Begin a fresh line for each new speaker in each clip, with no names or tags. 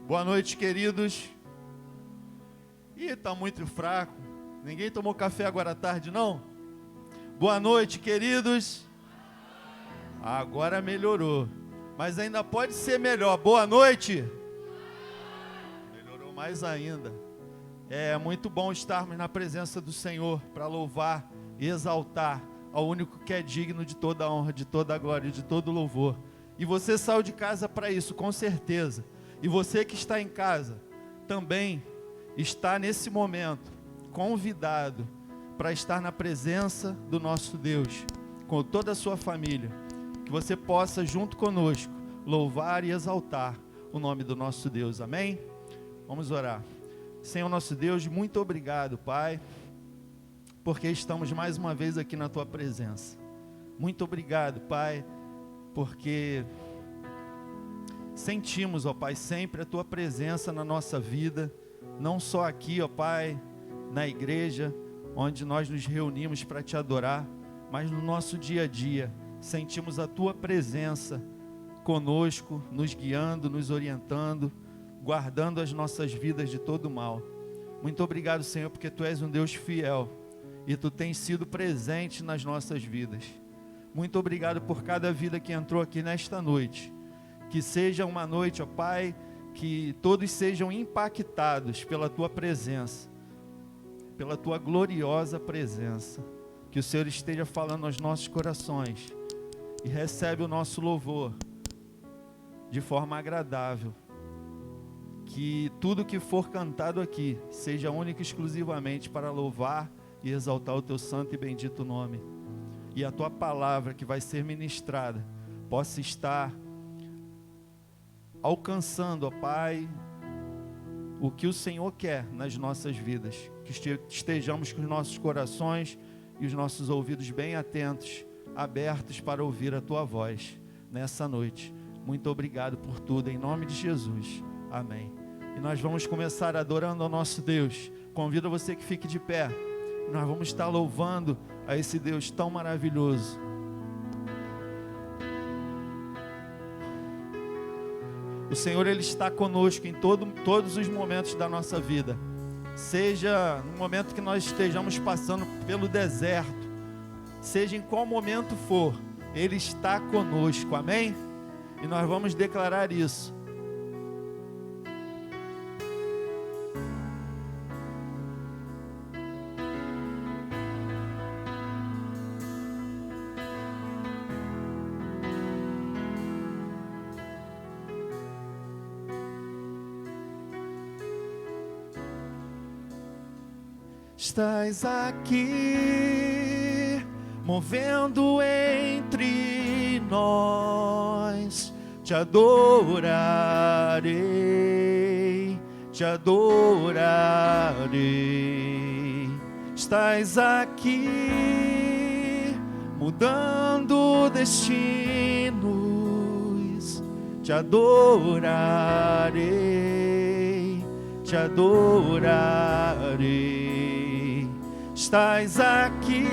Boa noite, queridos. Ih, tá muito fraco. Ninguém tomou café agora à tarde, não? Boa noite, queridos. Agora melhorou. Mas ainda pode ser melhor. Boa noite. Melhorou mais ainda. É muito bom estarmos na presença do Senhor para louvar e exaltar ao único que é digno de toda a honra, de toda a glória e de todo o louvor. E você saiu de casa para isso, com certeza. E você que está em casa, também está nesse momento convidado para estar na presença do nosso Deus, com toda a sua família. Que você possa, junto conosco, louvar e exaltar o nome do nosso Deus. Amém? Vamos orar. Senhor nosso Deus, muito obrigado, Pai, porque estamos mais uma vez aqui na Tua presença. Muito obrigado, Pai, porque sentimos, ó Pai, sempre a Tua presença na nossa vida, não só aqui, ó Pai, na igreja, onde nós nos reunimos para Te adorar, mas no nosso dia a dia, sentimos a Tua presença conosco, nos guiando, nos orientando, guardando as nossas vidas de todo mal. Muito obrigado, Senhor, porque Tu és um Deus fiel e Tu tens sido presente nas nossas vidas. Muito obrigado por cada vida que entrou aqui nesta noite. Que seja uma noite, ó Pai, que todos sejam impactados pela Tua presença, pela Tua gloriosa presença. Que o Senhor esteja falando aos nossos corações e recebe o nosso louvor de forma agradável. Que tudo que for cantado aqui seja único e exclusivamente para louvar e exaltar o Teu santo e bendito nome. E a Tua palavra que vai ser ministrada possa estar alcançando, ó Pai, o que o Senhor quer nas nossas vidas. Que estejamos com os nossos corações e os nossos ouvidos bem atentos, abertos para ouvir a Tua voz nessa noite. Muito obrigado por tudo, em nome de Jesus. Amém. E nós vamos começar adorando ao nosso Deus. Convido você que fique de pé. Nós vamos estar louvando a esse Deus tão maravilhoso. O Senhor, Ele está conosco em todos os momentos da nossa vida. Seja no momento que nós estejamos passando pelo deserto, seja em qual momento for, Ele está conosco, amém? E nós vamos declarar isso. Estás aqui, movendo entre nós, te adorarei, te adorarei. Estás aqui, mudando destinos, te adorarei, te adorarei. Estás aqui,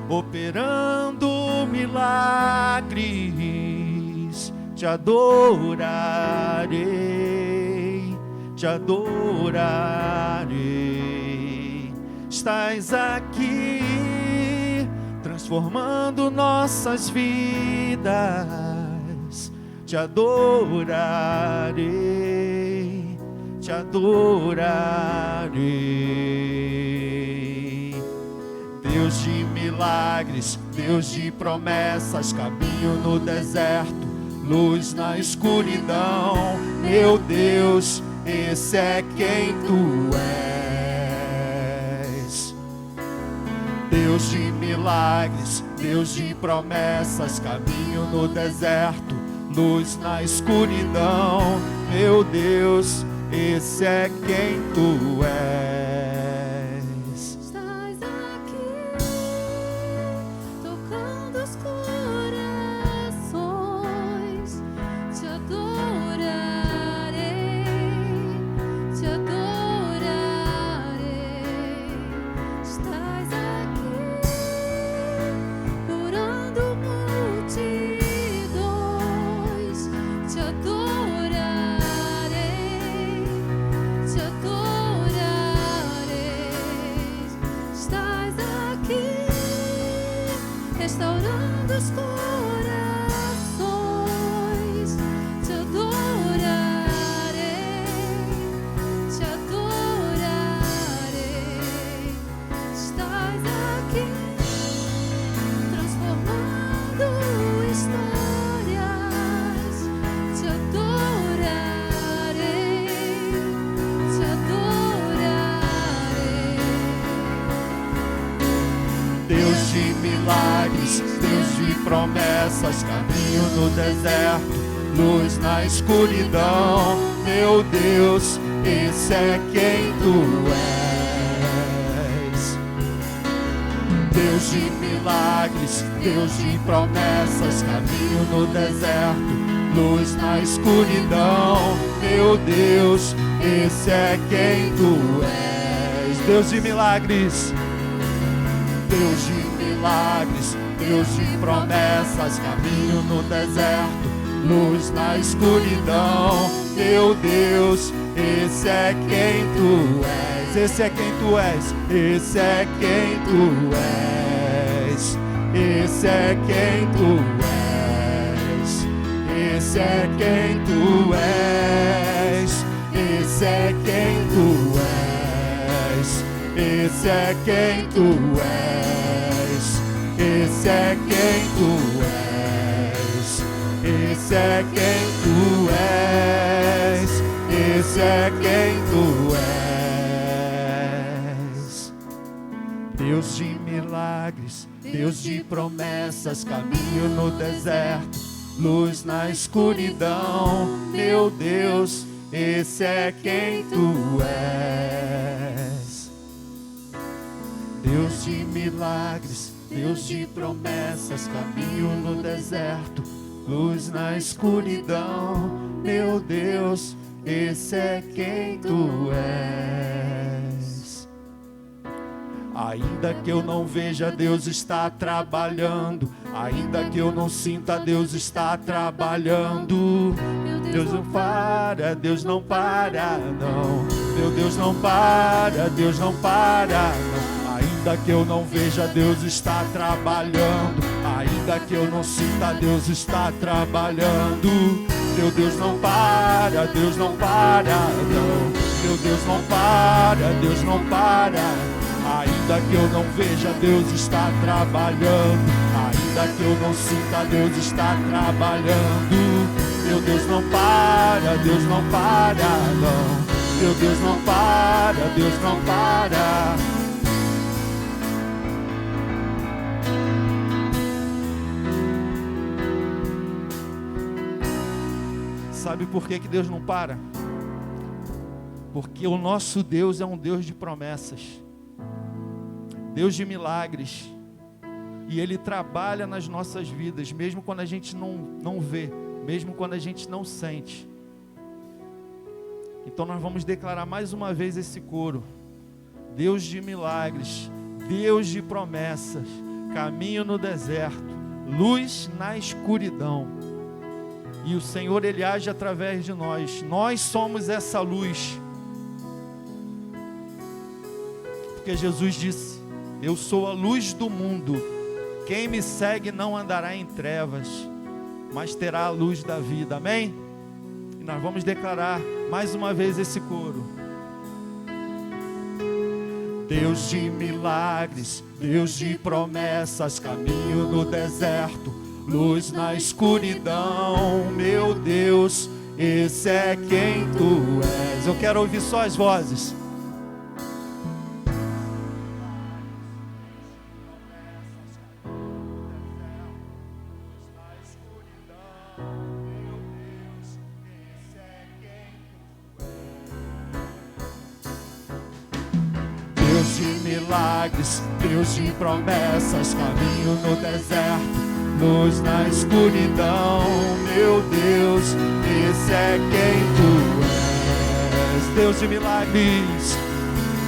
operando milagres, te adorarei, te adorarei. Estás aqui, transformando nossas vidas, te adorarei, te adorarei. Deus de milagres, Deus de promessas, caminho no deserto, luz na escuridão. Meu Deus, esse é quem Tu és. Deus de milagres, Deus de promessas, caminho no deserto, luz na escuridão. Meu Deus, esse é quem Tu és.
Te adorarei. restaurando os corações. Te adorarei, te adorarei. Estás aqui transformando histórias. Te adorarei, te adorarei.
Deus de milagres, Deus de promessas, caminho no deserto, luz na escuridão. Meu Deus, esse é quem tu és. Deus de milagres, Deus de promessas, caminho no deserto, luz na escuridão. Meu Deus, esse é quem tu és. Deus de milagres, Deus de milagres, Deus de promessas, caminho no deserto, luz na escuridão. Meu Deus, esse é quem tu és. Esse é quem tu és. Esse é quem tu és. Esse é quem tu és. Esse é quem tu és. Esse é quem tu és. Esse é quem tu és. Esse é quem tu és. Esse é quem tu és. Esse é quem tu és. Deus de milagres, Deus de promessas, caminho no deserto, luz na escuridão. Meu Deus, esse é quem tu és. Deus de milagres, Deus de promessas, caminho no deserto, luz na escuridão. Meu Deus, esse é quem tu és. Ainda que eu não veja, Deus está trabalhando. Ainda que eu não sinta, Deus está trabalhando. Deus não para, Deus não para, não. Meu Deus não para, Deus não para, não. Ainda que eu não veja, Deus está trabalhando. Ainda que eu não sinta, Deus está trabalhando. Meu Deus não para, Deus não para, não. Meu Deus não para, Deus não para. Ainda que eu não veja, Deus está trabalhando. Ainda que eu não sinta, Deus está trabalhando. Meu Deus não para, Deus não para, não. Meu Deus não para, Deus não para. Sabe por que Deus não para? Porque o nosso Deus é um Deus de promessas, Deus de milagres, e Ele trabalha nas nossas vidas, mesmo quando a gente não vê, mesmo quando a gente não sente. Então nós vamos declarar mais uma vez esse coro: Deus de milagres, Deus de promessas, caminho no deserto, luz na escuridão. E o Senhor, Ele age através de nós. Nós somos essa luz. Porque Jesus disse: eu sou a luz do mundo. Quem me segue não andará em trevas, mas terá a luz da vida. Amém? E nós vamos declarar mais uma vez esse coro: Deus de milagres, Deus de promessas, caminho no deserto, luz na escuridão. Meu Deus, esse é quem tu és. Eu quero ouvir só as vozes. Deus de milagres, Deus de promessas, caminho no deserto, luz na escuridão. Meu Deus, esse é quem tu és. Deus de milagres,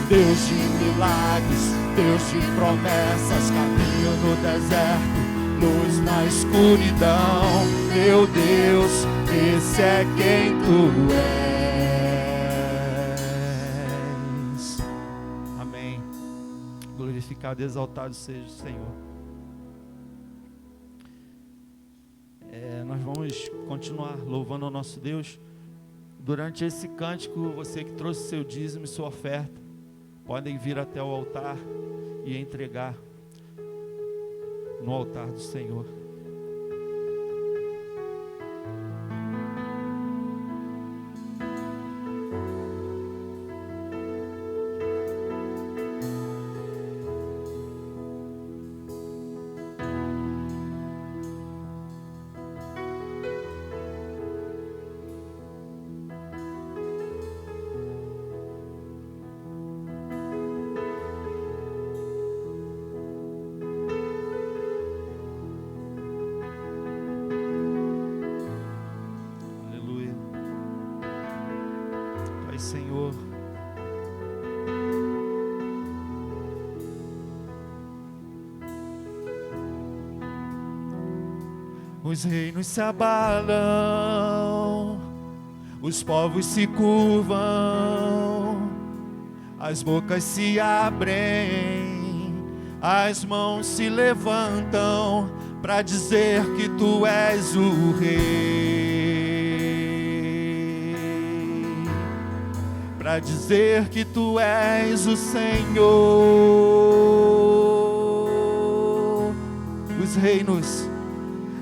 Deus de milagres, Deus de promessas, caminho no deserto, luz na escuridão. Meu Deus, esse é quem tu és. Amém. Glorificado e exaltado seja o Senhor. Nós vamos continuar louvando ao nosso Deus. Durante esse cântico, você que trouxe seu dízimo e sua oferta, podem vir até o altar e entregar no altar do Senhor. Senhor, os reinos se abalam, os povos se curvam, as bocas se abrem, as mãos se levantam para dizer que tu és o Rei. Para dizer que tu és o Senhor.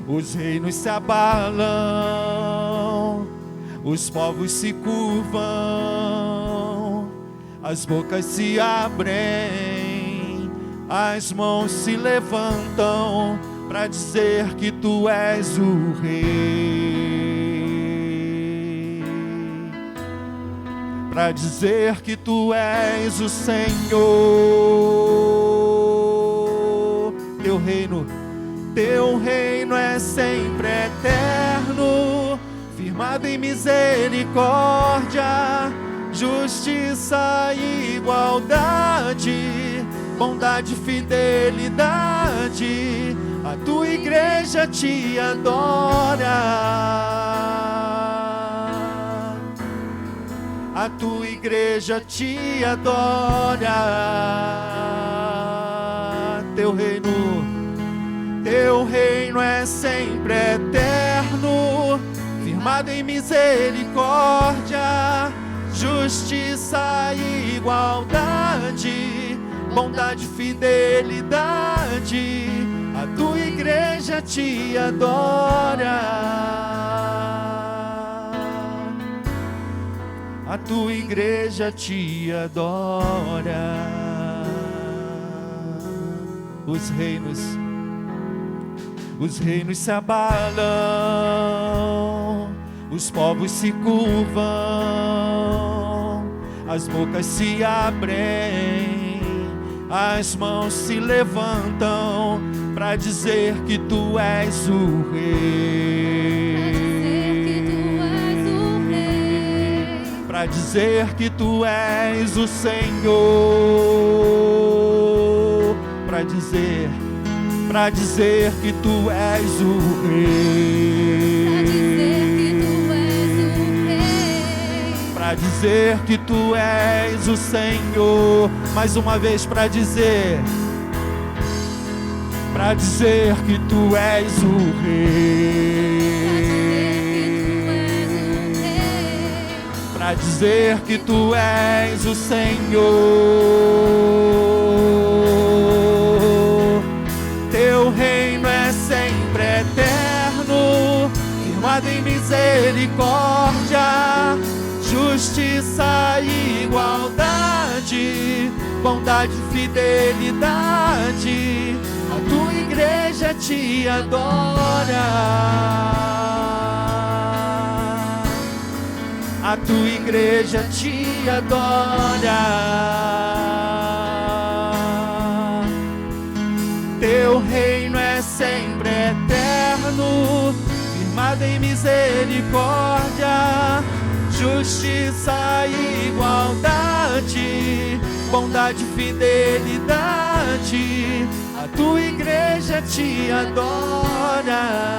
Os reinos se abalam, os povos se curvam, as bocas se abrem, as mãos se levantam para dizer que tu és o Rei. Para dizer que tu és o Senhor. Teu reino é sempre eterno, firmado em misericórdia, justiça e igualdade, bondade e fidelidade. A tua igreja te adora. A tua igreja te adora. Teu reino é sempre eterno, firmado em misericórdia, justiça e igualdade, bondade e fidelidade. A tua igreja te adora. A tua igreja te adora. Os reinos se abalam, os povos se curvam, as bocas se abrem, as mãos se levantam para dizer que tu és o Rei. Para dizer que tu és o Senhor, para dizer que tu és o Rei, para dizer que tu és o Senhor, mais uma vez para dizer que tu és o Rei. Para dizer que tu és o Senhor. Teu reino é sempre eterno, firmado em misericórdia, justiça e igualdade, bondade e fidelidade. A tua igreja te adora. A tua igreja te adora. Teu reino é sempre eterno, firmado em misericórdia, justiça e igualdade, bondade e fidelidade. A tua igreja te adora.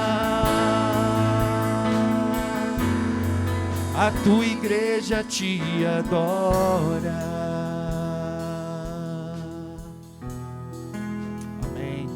A tua igreja te adora. Amém.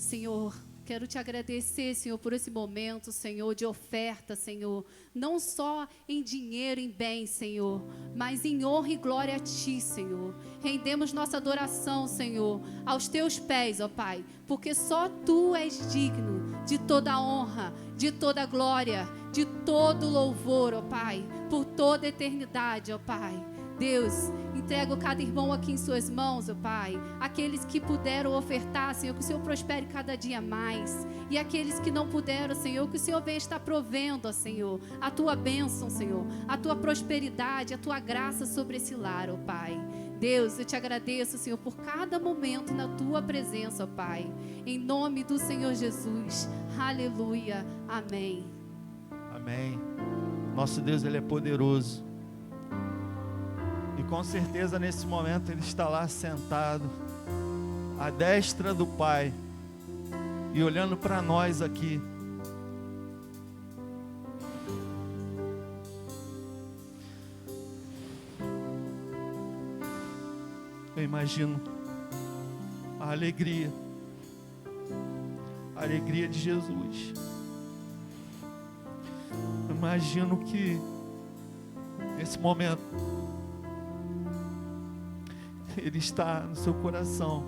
Senhor, quero te agradecer, Senhor, por esse momento, Senhor, de oferta, Senhor. Não só em dinheiro, em bens, Senhor, mas em honra e glória a Ti, Senhor. Rendemos nossa adoração, Senhor, aos Teus pés, ó Pai, porque só Tu és digno de toda honra, de toda glória, de todo louvor, ó Pai, por toda a eternidade, ó Pai. Deus, entrego cada irmão aqui em suas mãos, ó Pai. Aqueles que puderam ofertar, Senhor, que o Senhor prospere cada dia mais. E aqueles que não puderam, Senhor, que o Senhor venha estar provendo, ó Senhor, a Tua bênção, Senhor, a Tua prosperidade, a Tua graça sobre esse lar, ó Pai. Deus, eu te agradeço, Senhor, por cada momento na Tua presença, ó Pai. Em nome do Senhor Jesus. Aleluia. Amém.
Amém. Nosso Deus, Ele é poderoso. E com certeza nesse momento Ele está lá sentado, à destra do Pai, e olhando para nós aqui. Eu imagino a alegria de Jesus. Eu imagino que nesse momento Ele está no seu coração,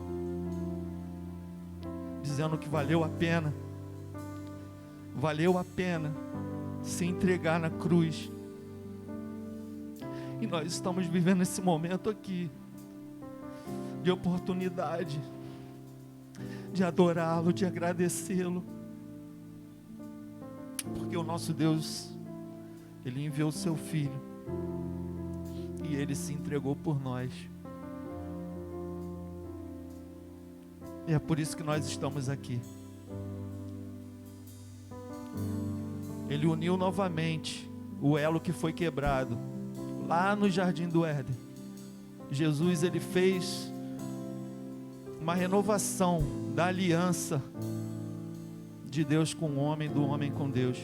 dizendo que valeu a pena se entregar na cruz. E nós estamos vivendo esse momento aqui, de oportunidade, de adorá-lo, de agradecê-lo, porque o nosso Deus, Ele enviou o seu Filho, e Ele se entregou por nós. E é por isso que nós estamos aqui. Ele uniu novamente o elo que foi quebrado lá no Jardim do Éden. Jesus, Ele fez uma renovação da aliança de Deus com o homem, do homem com Deus.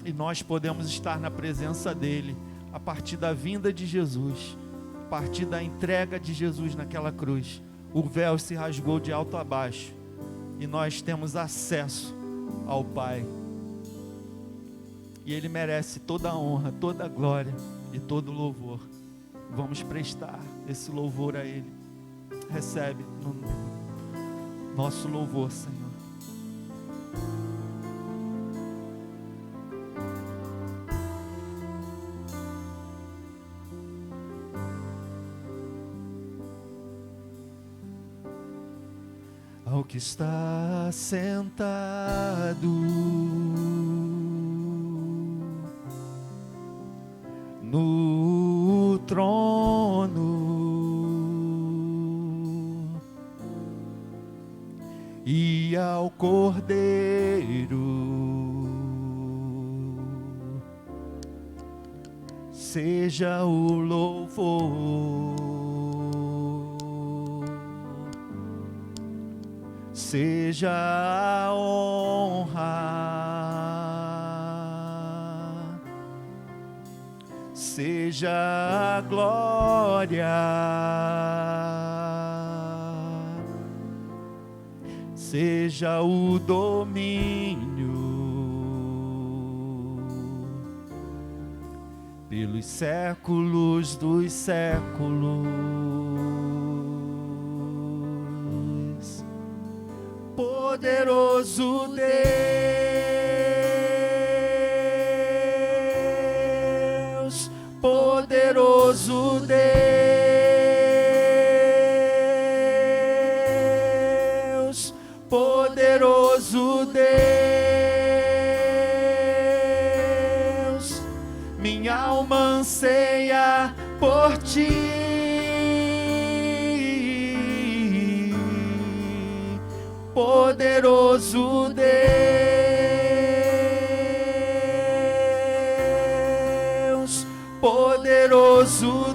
E nós podemos estar na presença dEle a partir da vinda de Jesus, a partir da entrega de Jesus naquela cruz. O véu se rasgou de alto a baixo e nós temos acesso ao Pai. E Ele merece toda a honra, toda a glória e todo o louvor. Vamos prestar esse louvor a Ele. Recebe no nosso louvor, Senhor. Ao que está sentado no trono e ao Cordeiro seja o louvor, seja a honra, seja a glória, seja o domínio pelos séculos dos séculos. Poderoso Deus, poderoso Deus, poderoso Deus, minha alma anseia por Ti. Poderoso Deus, poderoso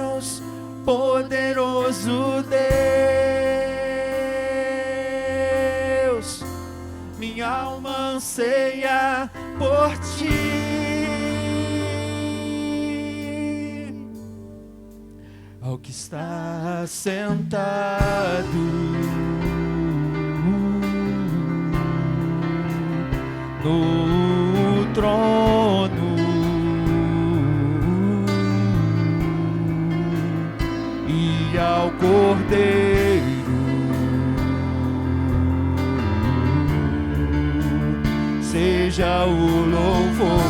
Deus, poderoso Deus, minha alma anseia por Ti. ao que está sentado no trono e ao Cordeiro seja o louvor,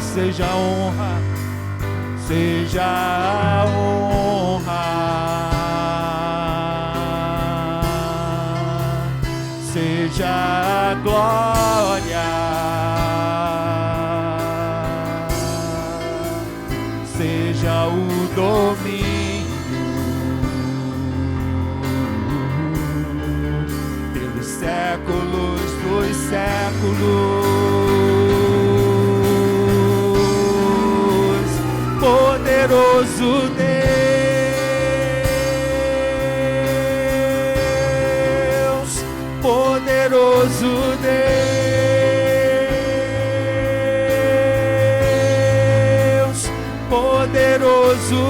seja a honra, seja a honra, seja a glória, seja o domínio pelos séculos dos séculos. Poderoso Deus, poderoso Deus, poderoso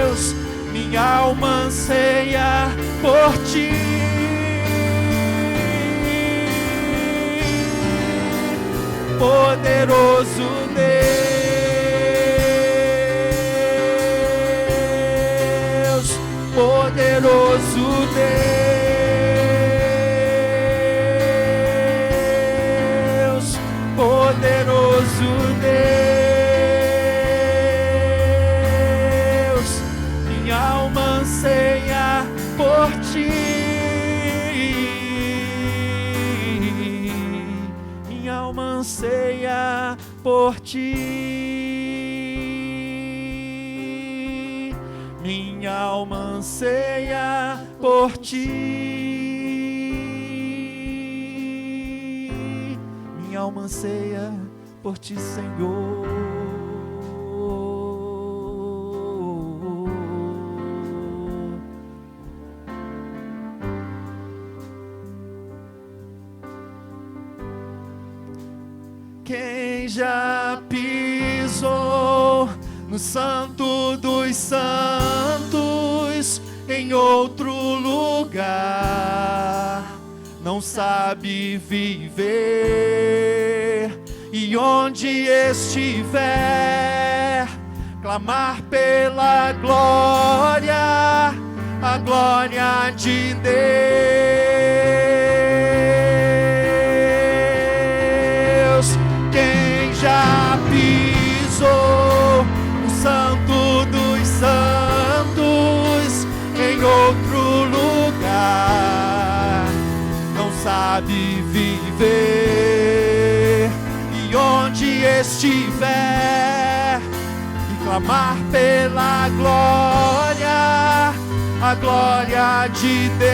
Deus, minha alma anseia por ti. Poderoso Deus, poderoso Deus, poderoso Deus, minha alma anseia por ti. Minha alma anseia por ti, minha alma anseia por ti, minha alma anseia por ti, Senhor. Quem já pisou no Santo dos Santos, em outro lugar, não sabe viver, e onde estiver, clamar pela glória, a glória de Deus. Quem já pisou no Santo dos Santos, em outro lugar, não sabe viver, e onde estiver, e clamar pela glória, a glória de Deus.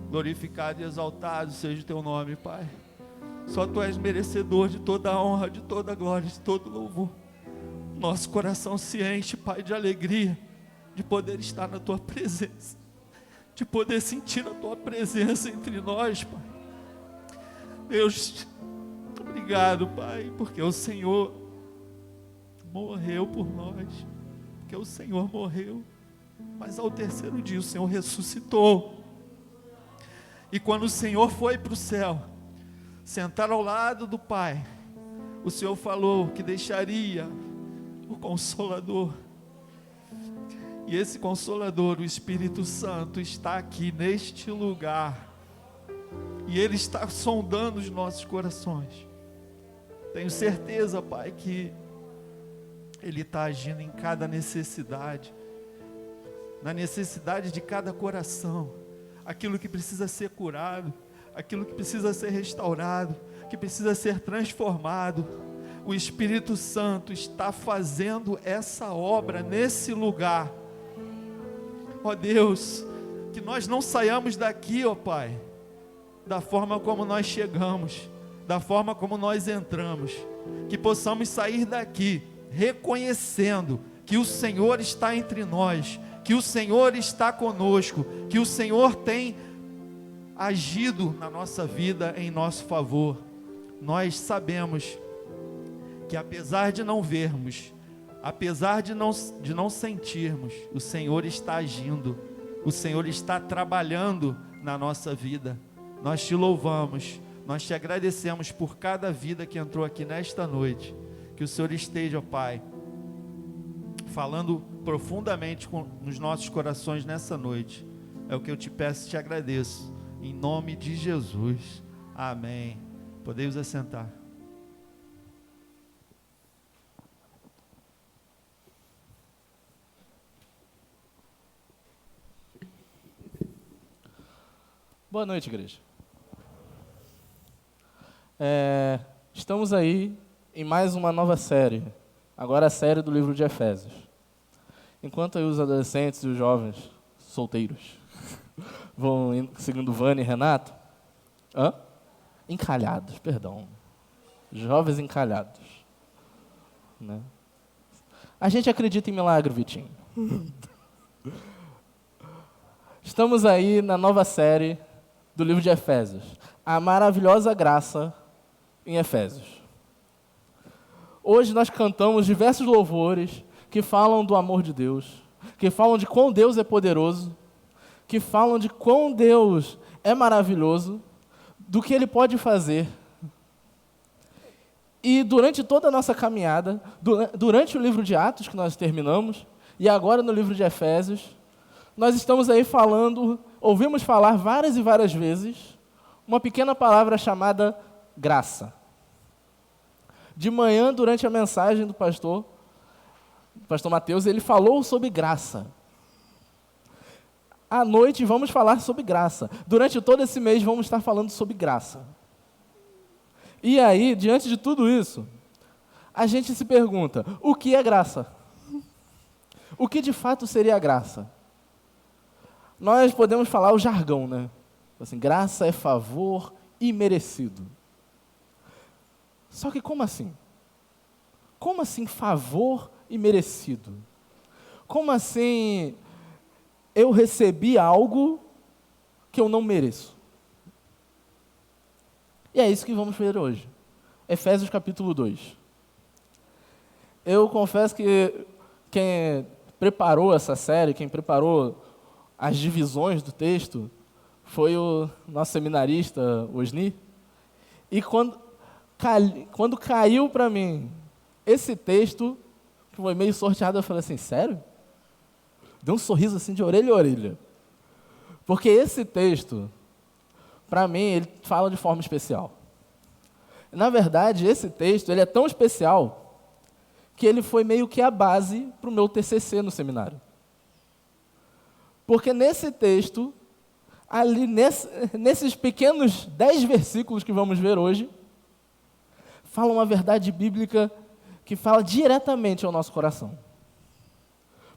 Glorificado e exaltado seja o teu nome, Pai. Só tu és merecedor de toda a honra, de toda a glória, de todo louvor. Nosso coração se enche, Pai, de alegria, de poder estar na tua presença, de poder sentir a tua presença entre nós, Pai. Deus, obrigado, Pai, porque o Senhor morreu por nós, porque o Senhor morreu, mas ao terceiro dia o Senhor ressuscitou. E quando o Senhor foi para o céu, sentar ao lado do Pai, o Senhor falou que deixaria o Consolador. E esse Consolador, o Espírito Santo, está aqui neste lugar. E Ele está sondando os nossos corações. Tenho certeza, Pai, que Ele está agindo em cada necessidade. Na necessidade de cada coração. Aquilo que precisa ser curado. Aquilo que precisa ser restaurado. Que precisa ser transformado. O Espírito Santo está fazendo essa obra nesse lugar. Ó Deus, que nós não saiamos daqui, ó Pai, da forma como nós chegamos, da forma como nós entramos. Que possamos sair daqui reconhecendo que o Senhor está entre nós, que o Senhor está conosco, que o Senhor tem agido na nossa vida em nosso favor. Nós sabemos que apesar de não vermos, apesar de não sentirmos, o Senhor está agindo, o Senhor está trabalhando na nossa vida. Nós te louvamos, nós te agradecemos por cada vida que entrou aqui nesta noite. Que o Senhor esteja, ó Pai, falando profundamente nos nossos corações nessa noite. É o que eu te peço e te agradeço, em nome de Jesus, amém. Podemos assentar.
Boa noite, igreja. Estamos aí em mais uma nova série, agora a série do livro de Efésios. Enquanto aí os adolescentes e os jovens solteiros vão seguindo Vânia e Renato, encalhados, perdão, jovens encalhados, né? A gente acredita em milagre, Vitinho. Estamos aí na nova série do livro de Efésios, a maravilhosa graça em Efésios. Hoje nós cantamos diversos louvores que falam do amor de Deus, que falam de quão Deus é poderoso, que falam de quão Deus é maravilhoso, do que Ele pode fazer. E durante toda a nossa caminhada, durante o livro de Atos que nós terminamos, e agora no livro de Efésios, nós estamos aí ouvimos falar várias e várias vezes, uma pequena palavra chamada graça. De manhã, durante a mensagem do pastor Mateus, ele falou sobre graça. À noite vamos falar sobre graça. Durante todo esse mês vamos estar falando sobre graça. E aí, diante de tudo isso, a gente se pergunta, o que é graça? O que de fato seria a graça? Nós podemos falar o jargão, né? Assim, graça é favor imerecido. Só que como assim? Como assim favor imerecido? Como assim eu recebi algo que eu não mereço? E é isso que vamos ver hoje. Efésios capítulo 2. Eu confesso que quem preparou essa série, quem preparou as divisões do texto, foi o nosso seminarista, Osni. E quando caiu para mim esse texto, que foi meio sorteado, eu falei assim, sério? Deu um sorriso assim de orelha a orelha. Porque esse texto, para mim, ele fala de forma especial. Na verdade, esse texto ele é tão especial que ele foi meio que a base para o meu TCC no seminário. Porque nesse texto, ali nesses pequenos 10 versículos que vamos ver hoje, fala uma verdade bíblica que fala diretamente ao nosso coração.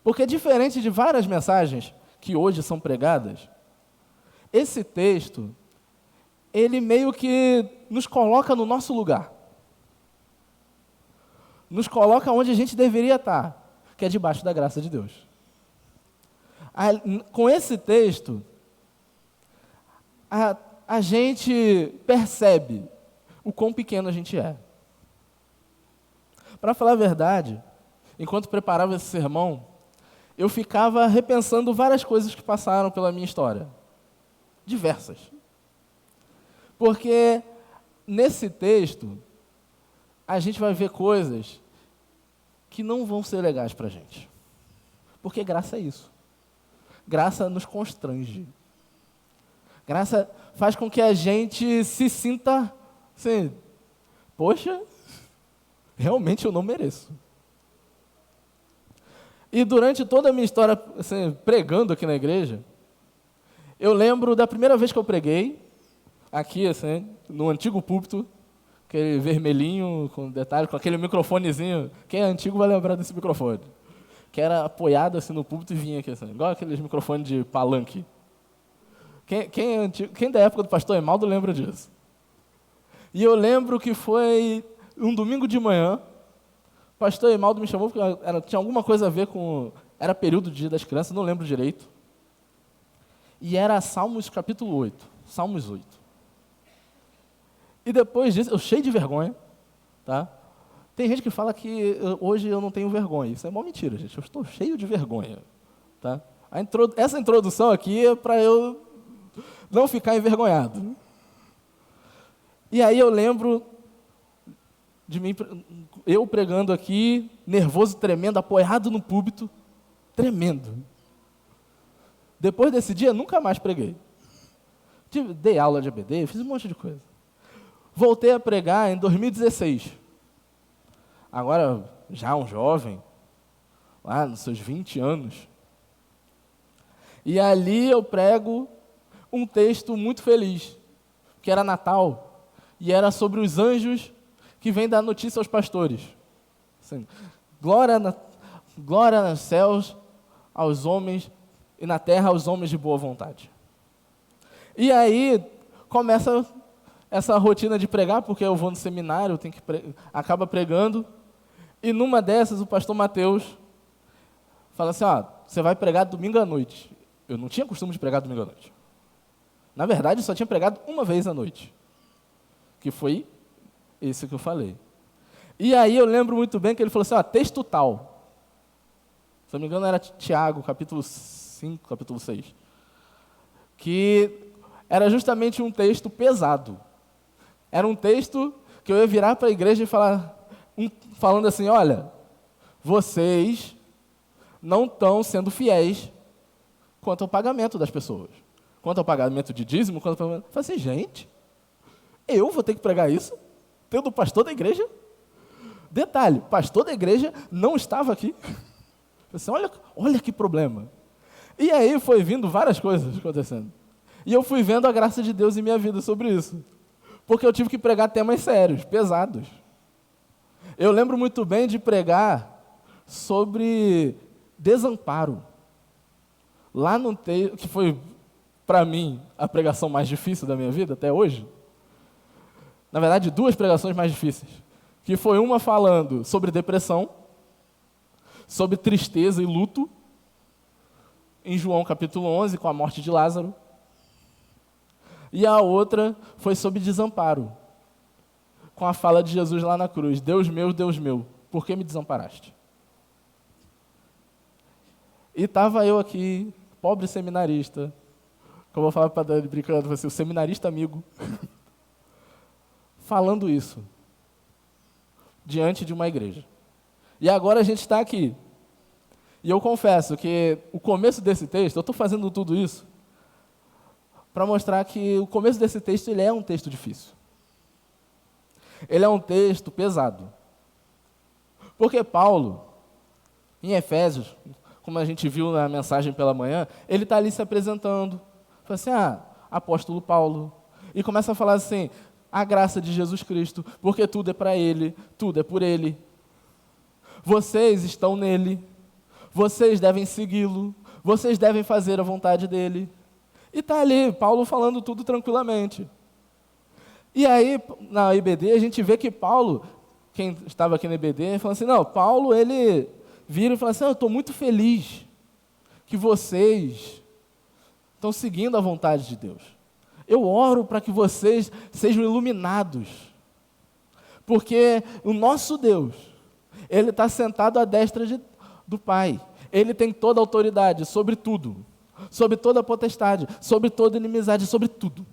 Porque diferente de várias mensagens que hoje são pregadas, esse texto, ele meio que nos coloca no nosso lugar. Nos coloca onde a gente deveria estar, que é debaixo da graça de Deus. Com esse texto, a gente percebe o quão pequeno a gente é. Para falar a verdade, enquanto preparava esse sermão, eu ficava repensando várias coisas que passaram pela minha história. Diversas. Porque nesse texto, a gente vai ver coisas que não vão ser legais para a gente. Porque graça é isso. Graça nos constrange. Graça faz com que a gente se sinta assim, poxa, realmente eu não mereço. E durante toda a minha história assim, pregando aqui na igreja, eu lembro da primeira vez que eu preguei, aqui, assim, no antigo púlpito, aquele vermelhinho, com detalhe, com aquele microfonezinho. Quem é antigo vai lembrar desse microfone. Que era apoiado assim no púlpito e vinha aqui, assim, igual aqueles microfones de palanque. Quem é antigo, quem da época do pastor Emaldo lembra disso? E eu lembro que foi um domingo de manhã, o pastor Emaldo me chamou, porque tinha alguma coisa a ver com... Era período do Dia das Crianças, não lembro direito. E era Salmos capítulo 8. Salmos 8. E depois disso, eu cheio de vergonha, tá? Tem gente que fala que hoje eu não tenho vergonha. Isso é uma mentira, gente. Eu estou cheio de vergonha, tá? Essa introdução aqui é para eu não ficar envergonhado. E aí eu lembro de mim, eu pregando aqui, nervoso, tremendo, apoiado no púlpito, tremendo. Depois desse dia, nunca mais preguei. Dei aula de ABD, fiz um monte de coisa. Voltei a pregar em 2016. Agora, já um jovem, lá nos seus 20 anos. E ali eu prego um texto muito feliz, que era Natal, e era sobre os anjos que vêm dar notícia aos pastores. Assim, glória nos céus aos homens, e na terra aos homens de boa vontade. E aí começa essa rotina de pregar, porque eu vou no seminário, acaba pregando, e numa dessas o pastor Mateus fala assim, você vai pregar domingo à noite. Eu não tinha costume de pregar domingo à noite. Na verdade, eu só tinha pregado uma vez à noite, que foi esse que eu falei. E aí eu lembro muito bem que ele falou assim, texto tal. Se não me engano era Tiago, capítulo 5, capítulo 6. Que era justamente um texto pesado. Era um texto que eu ia virar para a igreja e falar, falando assim, olha, vocês não estão sendo fiéis quanto ao pagamento das pessoas. Quanto ao pagamento de dízimo, quanto ao pagamento... Eu falei assim, gente, eu vou ter que pregar isso? Tendo o pastor da igreja? Detalhe, o pastor da igreja não estava aqui. Eu falei assim, olha que problema. E aí foi vindo várias coisas acontecendo. E eu fui vendo a graça de Deus em minha vida sobre isso. Porque eu tive que pregar temas sérios, pesados. Eu lembro muito bem de pregar sobre desamparo. Lá no texto, que foi, para mim, a pregação mais difícil da minha vida até hoje. Na verdade, 2 pregações mais difíceis. Que foi uma falando sobre depressão, sobre tristeza e luto, em João capítulo 11, com a morte de Lázaro. E a outra foi sobre desamparo, com a fala de Jesus lá na cruz, Deus meu, por que me desamparaste? E estava eu aqui, pobre seminarista, como eu falava para Dani, brincando com você, o seminarista amigo, falando isso, diante de uma igreja. E agora a gente está aqui. E eu confesso que o começo desse texto, eu estou fazendo tudo isso para mostrar que o começo desse texto ele é um texto difícil. Ele é um texto pesado. Porque Paulo, em Efésios, como a gente viu na mensagem pela manhã, ele está ali se apresentando. Fala assim, apóstolo Paulo. E começa a falar assim, a graça de Jesus Cristo, porque tudo é para Ele, tudo é por Ele. Vocês estão nele, vocês devem segui-lo, vocês devem fazer a vontade dEle. E está ali, Paulo falando tudo tranquilamente. E aí, na IBD, a gente vê que Paulo, quem estava aqui na IBD, falou assim, não, Paulo, ele vira e fala assim, eu estou muito feliz que vocês estão seguindo a vontade de Deus. Eu oro para que vocês sejam iluminados. Porque o nosso Deus, Ele está sentado à destra do Pai. Ele tem toda a autoridade sobre tudo. Sobre toda a potestade, sobre toda inimizade, sobre tudo.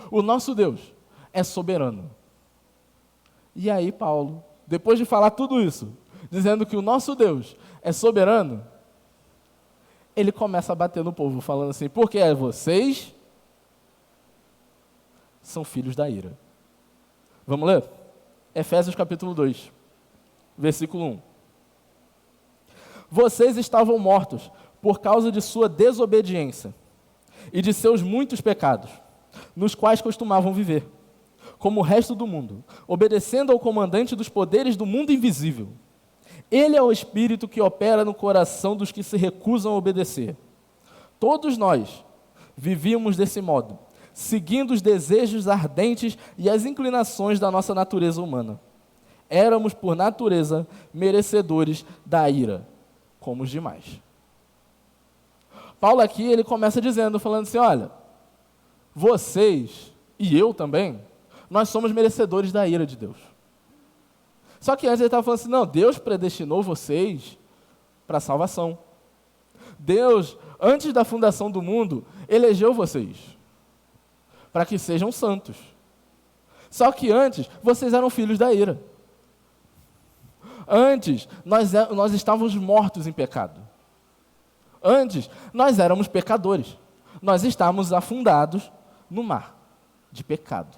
O nosso Deus é soberano. E aí Paulo, depois de falar tudo isso, dizendo que o nosso Deus é soberano, ele começa a bater no povo, falando assim, porque vocês são filhos da ira. Vamos ler? Efésios capítulo 2, versículo 1. Vocês estavam mortos por causa de sua desobediência e de seus muitos pecados, nos quais costumavam viver, como o resto do mundo, obedecendo ao comandante dos poderes do mundo invisível. Ele é o Espírito que opera no coração dos que se recusam a obedecer. Todos nós vivíamos desse modo, seguindo os desejos ardentes e as inclinações da nossa natureza humana. Éramos, por natureza, merecedores da ira, como os demais. Paulo aqui, ele começa dizendo, falando assim, olha, vocês, e eu também, nós somos merecedores da ira de Deus. Só que antes ele estava falando assim, não, Deus predestinou vocês para a salvação. Deus, antes da fundação do mundo, elegeu vocês para que sejam santos. Só que antes, vocês eram filhos da ira. Antes, nós estávamos mortos em pecado. Antes, nós éramos pecadores. Nós estávamos afundados no mar de pecado.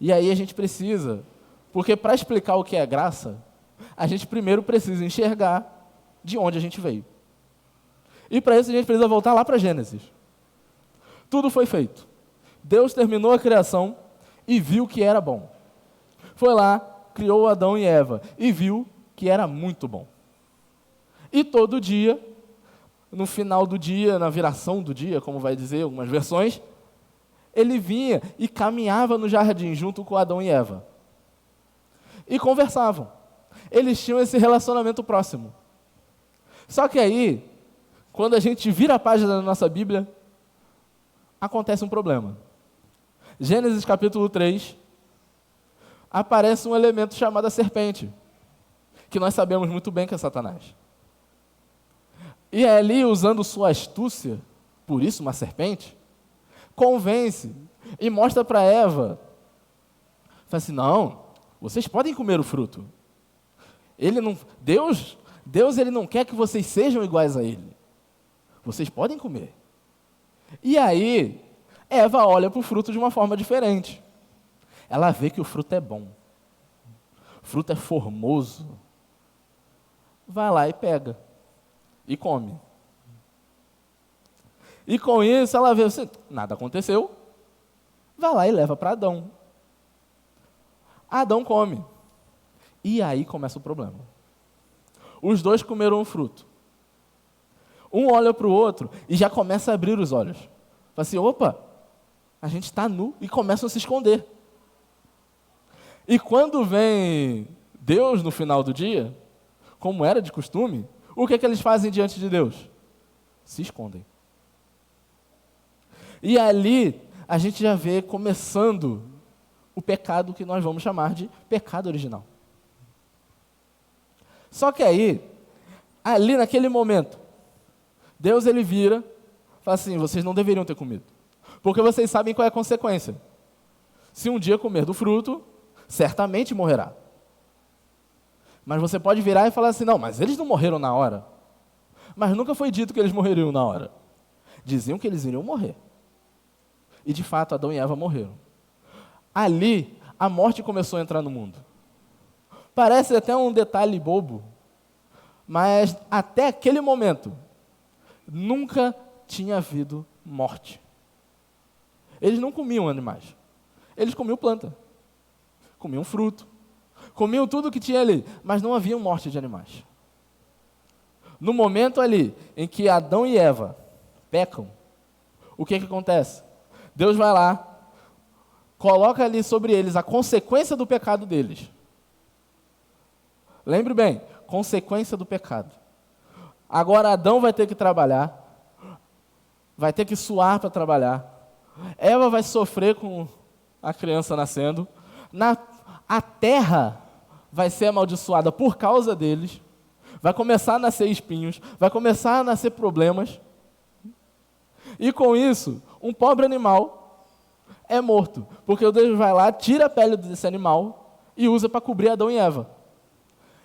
E aí a gente precisa, porque para explicar o que é graça, a gente primeiro precisa enxergar de onde a gente veio. E para isso a gente precisa voltar lá para Gênesis. Tudo foi feito. Deus terminou a criação e viu que era bom. Foi lá, criou Adão e Eva e viu que era muito bom. E todo dia, no final do dia, na viração do dia, como vai dizer algumas versões, ele vinha e caminhava no jardim junto com Adão e Eva. E conversavam. Eles tinham esse relacionamento próximo. Só que aí, quando a gente vira a página da nossa Bíblia, acontece um problema. Gênesis capítulo 3, aparece um elemento chamado a serpente, que nós sabemos muito bem que é Satanás. E ali, usando sua astúcia, por isso uma serpente, convence e mostra para Eva, fala assim, não, vocês podem comer o fruto. Deus ele não quer que vocês sejam iguais a Ele. Vocês podem comer. E aí, Eva olha para o fruto de uma forma diferente. Ela vê que o fruto é bom. O fruto é formoso. Vai lá e pega. E come. E com isso ela vê, nada aconteceu. Vai lá e leva para Adão. Adão come. E aí começa o problema. Os dois comeram o fruto. Um olha para o outro e já começa a abrir os olhos. Fala assim, opa, a gente está nu, e começam a se esconder. E quando vem Deus no final do dia, como era de costume, o que é que eles fazem diante de Deus? Se escondem. E ali a gente já vê começando o pecado que nós vamos chamar de pecado original. Só que aí, ali naquele momento, Deus ele vira, fala assim, vocês não deveriam ter comido, porque vocês sabem qual é a consequência. Se um dia comer do fruto, certamente morrerá. Mas você pode virar e falar assim, não, mas eles não morreram na hora. Mas nunca foi dito que eles morreriam na hora. Diziam que eles iriam morrer. E de fato, Adão e Eva morreram. Ali, a morte começou a entrar no mundo. Parece até um detalhe bobo, mas até aquele momento, nunca tinha havido morte. Eles não comiam animais. Eles comiam planta. Comiam fruto. Comiam tudo que tinha ali, mas não havia morte de animais. No momento ali em que Adão e Eva pecam, o que acontece? Deus vai lá, coloca ali sobre eles a consequência do pecado deles. Lembre bem, consequência do pecado. Agora Adão vai ter que trabalhar, vai ter que suar para trabalhar. Eva vai sofrer com a criança nascendo. A terra vai ser amaldiçoada por causa deles. Vai começar a nascer espinhos, vai começar a nascer problemas. E com isso, um pobre animal é morto, porque Deus vai lá, tira a pele desse animal e usa para cobrir Adão e Eva.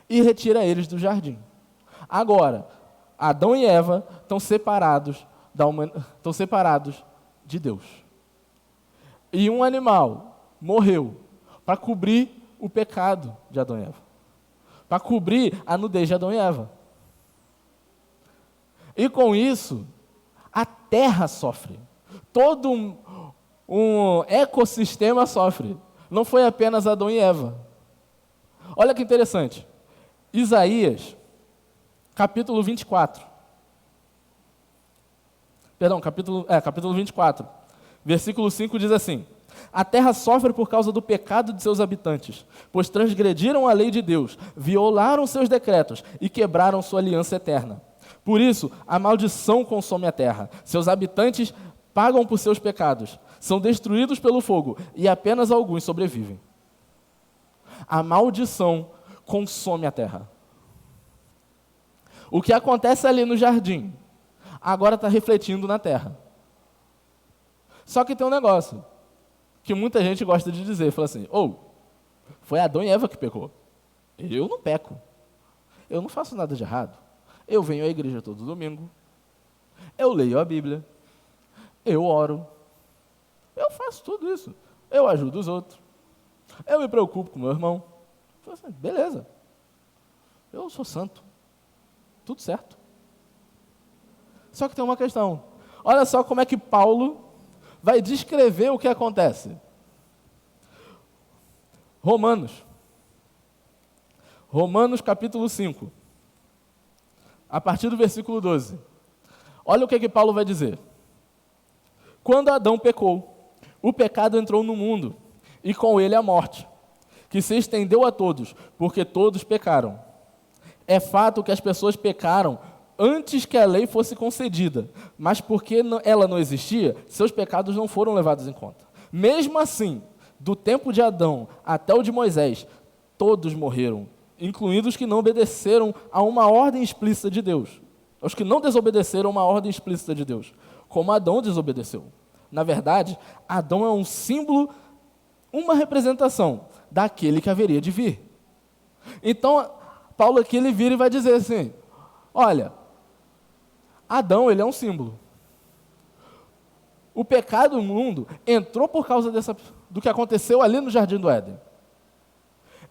E retira eles do jardim. Agora, Adão e Eva estão separados de Deus. E um animal morreu para cobrir o pecado de Adão e Eva. Para cobrir a nudez de Adão e Eva. E com isso, a terra sofre. Todo um ecossistema sofre. Não foi apenas Adão e Eva. Olha que interessante. Isaías, capítulo 24. Perdão, capítulo 24. Versículo 5 diz assim: a terra sofre por causa do pecado de seus habitantes, pois transgrediram a lei de Deus, violaram seus decretos e quebraram sua aliança eterna. Por isso, a maldição consome a terra. Seus habitantes pagam por seus pecados, são destruídos pelo fogo e apenas alguns sobrevivem. A maldição consome a terra. O que acontece ali no jardim, agora está refletindo na terra. Só que tem um negócio que muita gente gosta de dizer, fala assim: foi Adão e Eva que pecou. Eu não peco. Eu não faço nada de errado. Eu venho à igreja todo domingo. Eu leio a Bíblia. Eu oro. Eu faço tudo isso. Eu ajudo os outros. Eu me preocupo com o meu irmão. Eu falo assim, beleza. Eu sou santo. Tudo certo. Só que tem uma questão. Olha só como é que Paulo vai descrever o que acontece. Romanos capítulo 5. A partir do versículo 12. Olha o que Paulo vai dizer. Quando Adão pecou, o pecado entrou no mundo, e com ele a morte, que se estendeu a todos, porque todos pecaram. É fato que as pessoas pecaram antes que a lei fosse concedida, mas porque ela não existia, seus pecados não foram levados em conta. Mesmo assim, do tempo de Adão até o de Moisés, todos morreram, incluindo os que não obedeceram a uma ordem explícita de Deus. Os que não desobedeceram a uma ordem explícita de Deus, como Adão desobedeceu. Na verdade, Adão é um símbolo, uma representação daquele que haveria de vir. Então, Paulo aqui ele vira e vai dizer assim: olha, Adão ele é um símbolo. O pecado no mundo entrou por causa do que aconteceu ali no Jardim do Éden.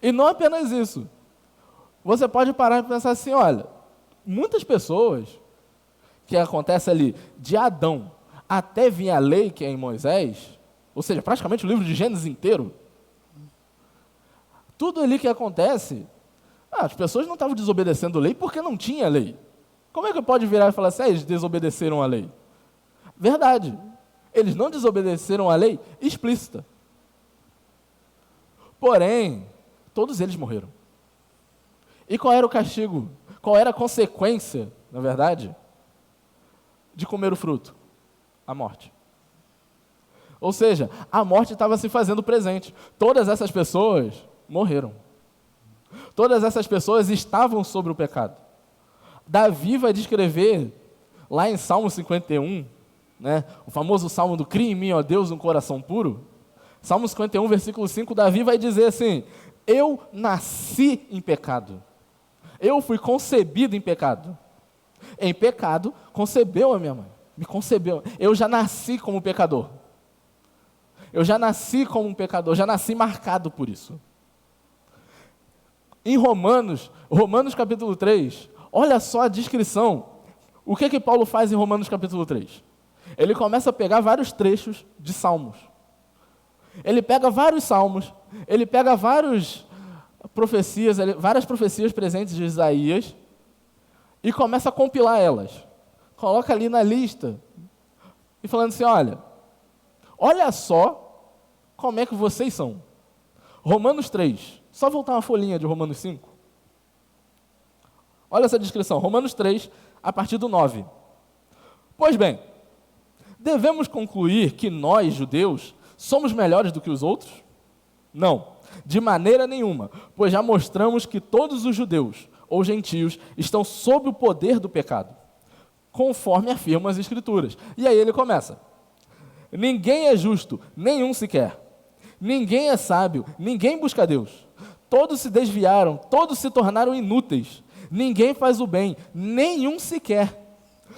E não apenas isso. Você pode parar e pensar assim, olha, muitas pessoas, que acontece ali de Adão até vir a lei que é em Moisés, ou seja, praticamente o livro de Gênesis inteiro, tudo ali que acontece, as pessoas não estavam desobedecendo a lei porque não tinha lei. Como é que pode virar e falar assim, eles desobedeceram a lei? Verdade. Eles não desobedeceram a lei explícita. Porém, todos eles morreram. E qual era o castigo? Qual era a consequência, na verdade, de comer o fruto? A morte. Ou seja, a morte estava se fazendo presente. Todas essas pessoas morreram. Todas essas pessoas estavam sobre o pecado. Davi vai descrever, lá em Salmo 51, o famoso Salmo do cria em mim, ó Deus, um coração puro. Salmo 51, versículo 5, Davi vai dizer assim: eu nasci em pecado. Eu fui concebido em pecado. Em pecado, concebeu a minha mãe. Me concebeu. Eu já nasci como pecador. Eu já nasci como um pecador, já nasci marcado por isso. Em Romanos capítulo 3, olha só a descrição. O que Paulo faz em Romanos capítulo 3? Ele começa a pegar vários trechos de salmos. Ele pega vários salmos, ele pega várias profecias presentes de Isaías e começa a compilar elas. Coloca ali na lista e falando assim, olha só como é que vocês são. Romanos 3, só voltar uma folhinha de Romanos 5. Olha essa descrição, Romanos 3, a partir do 9. Pois bem, devemos concluir que nós, judeus, somos melhores do que os outros? Não, de maneira nenhuma, pois já mostramos que todos os judeus ou gentios estão sob o poder do pecado, conforme afirmam as Escrituras. E aí ele começa. Ninguém é justo, nenhum sequer. Ninguém é sábio, ninguém busca Deus. Todos se desviaram, todos se tornaram inúteis. Ninguém faz o bem, nenhum sequer.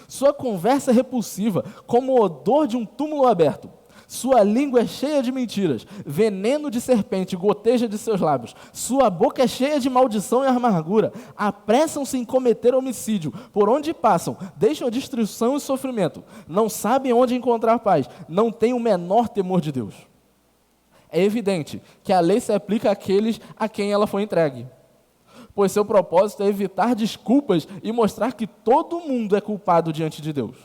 Sua conversa é repulsiva, como o odor de um túmulo aberto. Sua língua é cheia de mentiras, veneno de serpente goteja de seus lábios. Sua boca é cheia de maldição e amargura. Apressam-se em cometer homicídio. Por onde passam, deixam a destruição e sofrimento. Não sabem onde encontrar paz. Não têm o menor temor de Deus. É evidente que a lei se aplica àqueles a quem ela foi entregue, pois seu propósito é evitar desculpas e mostrar que todo mundo é culpado diante de Deus.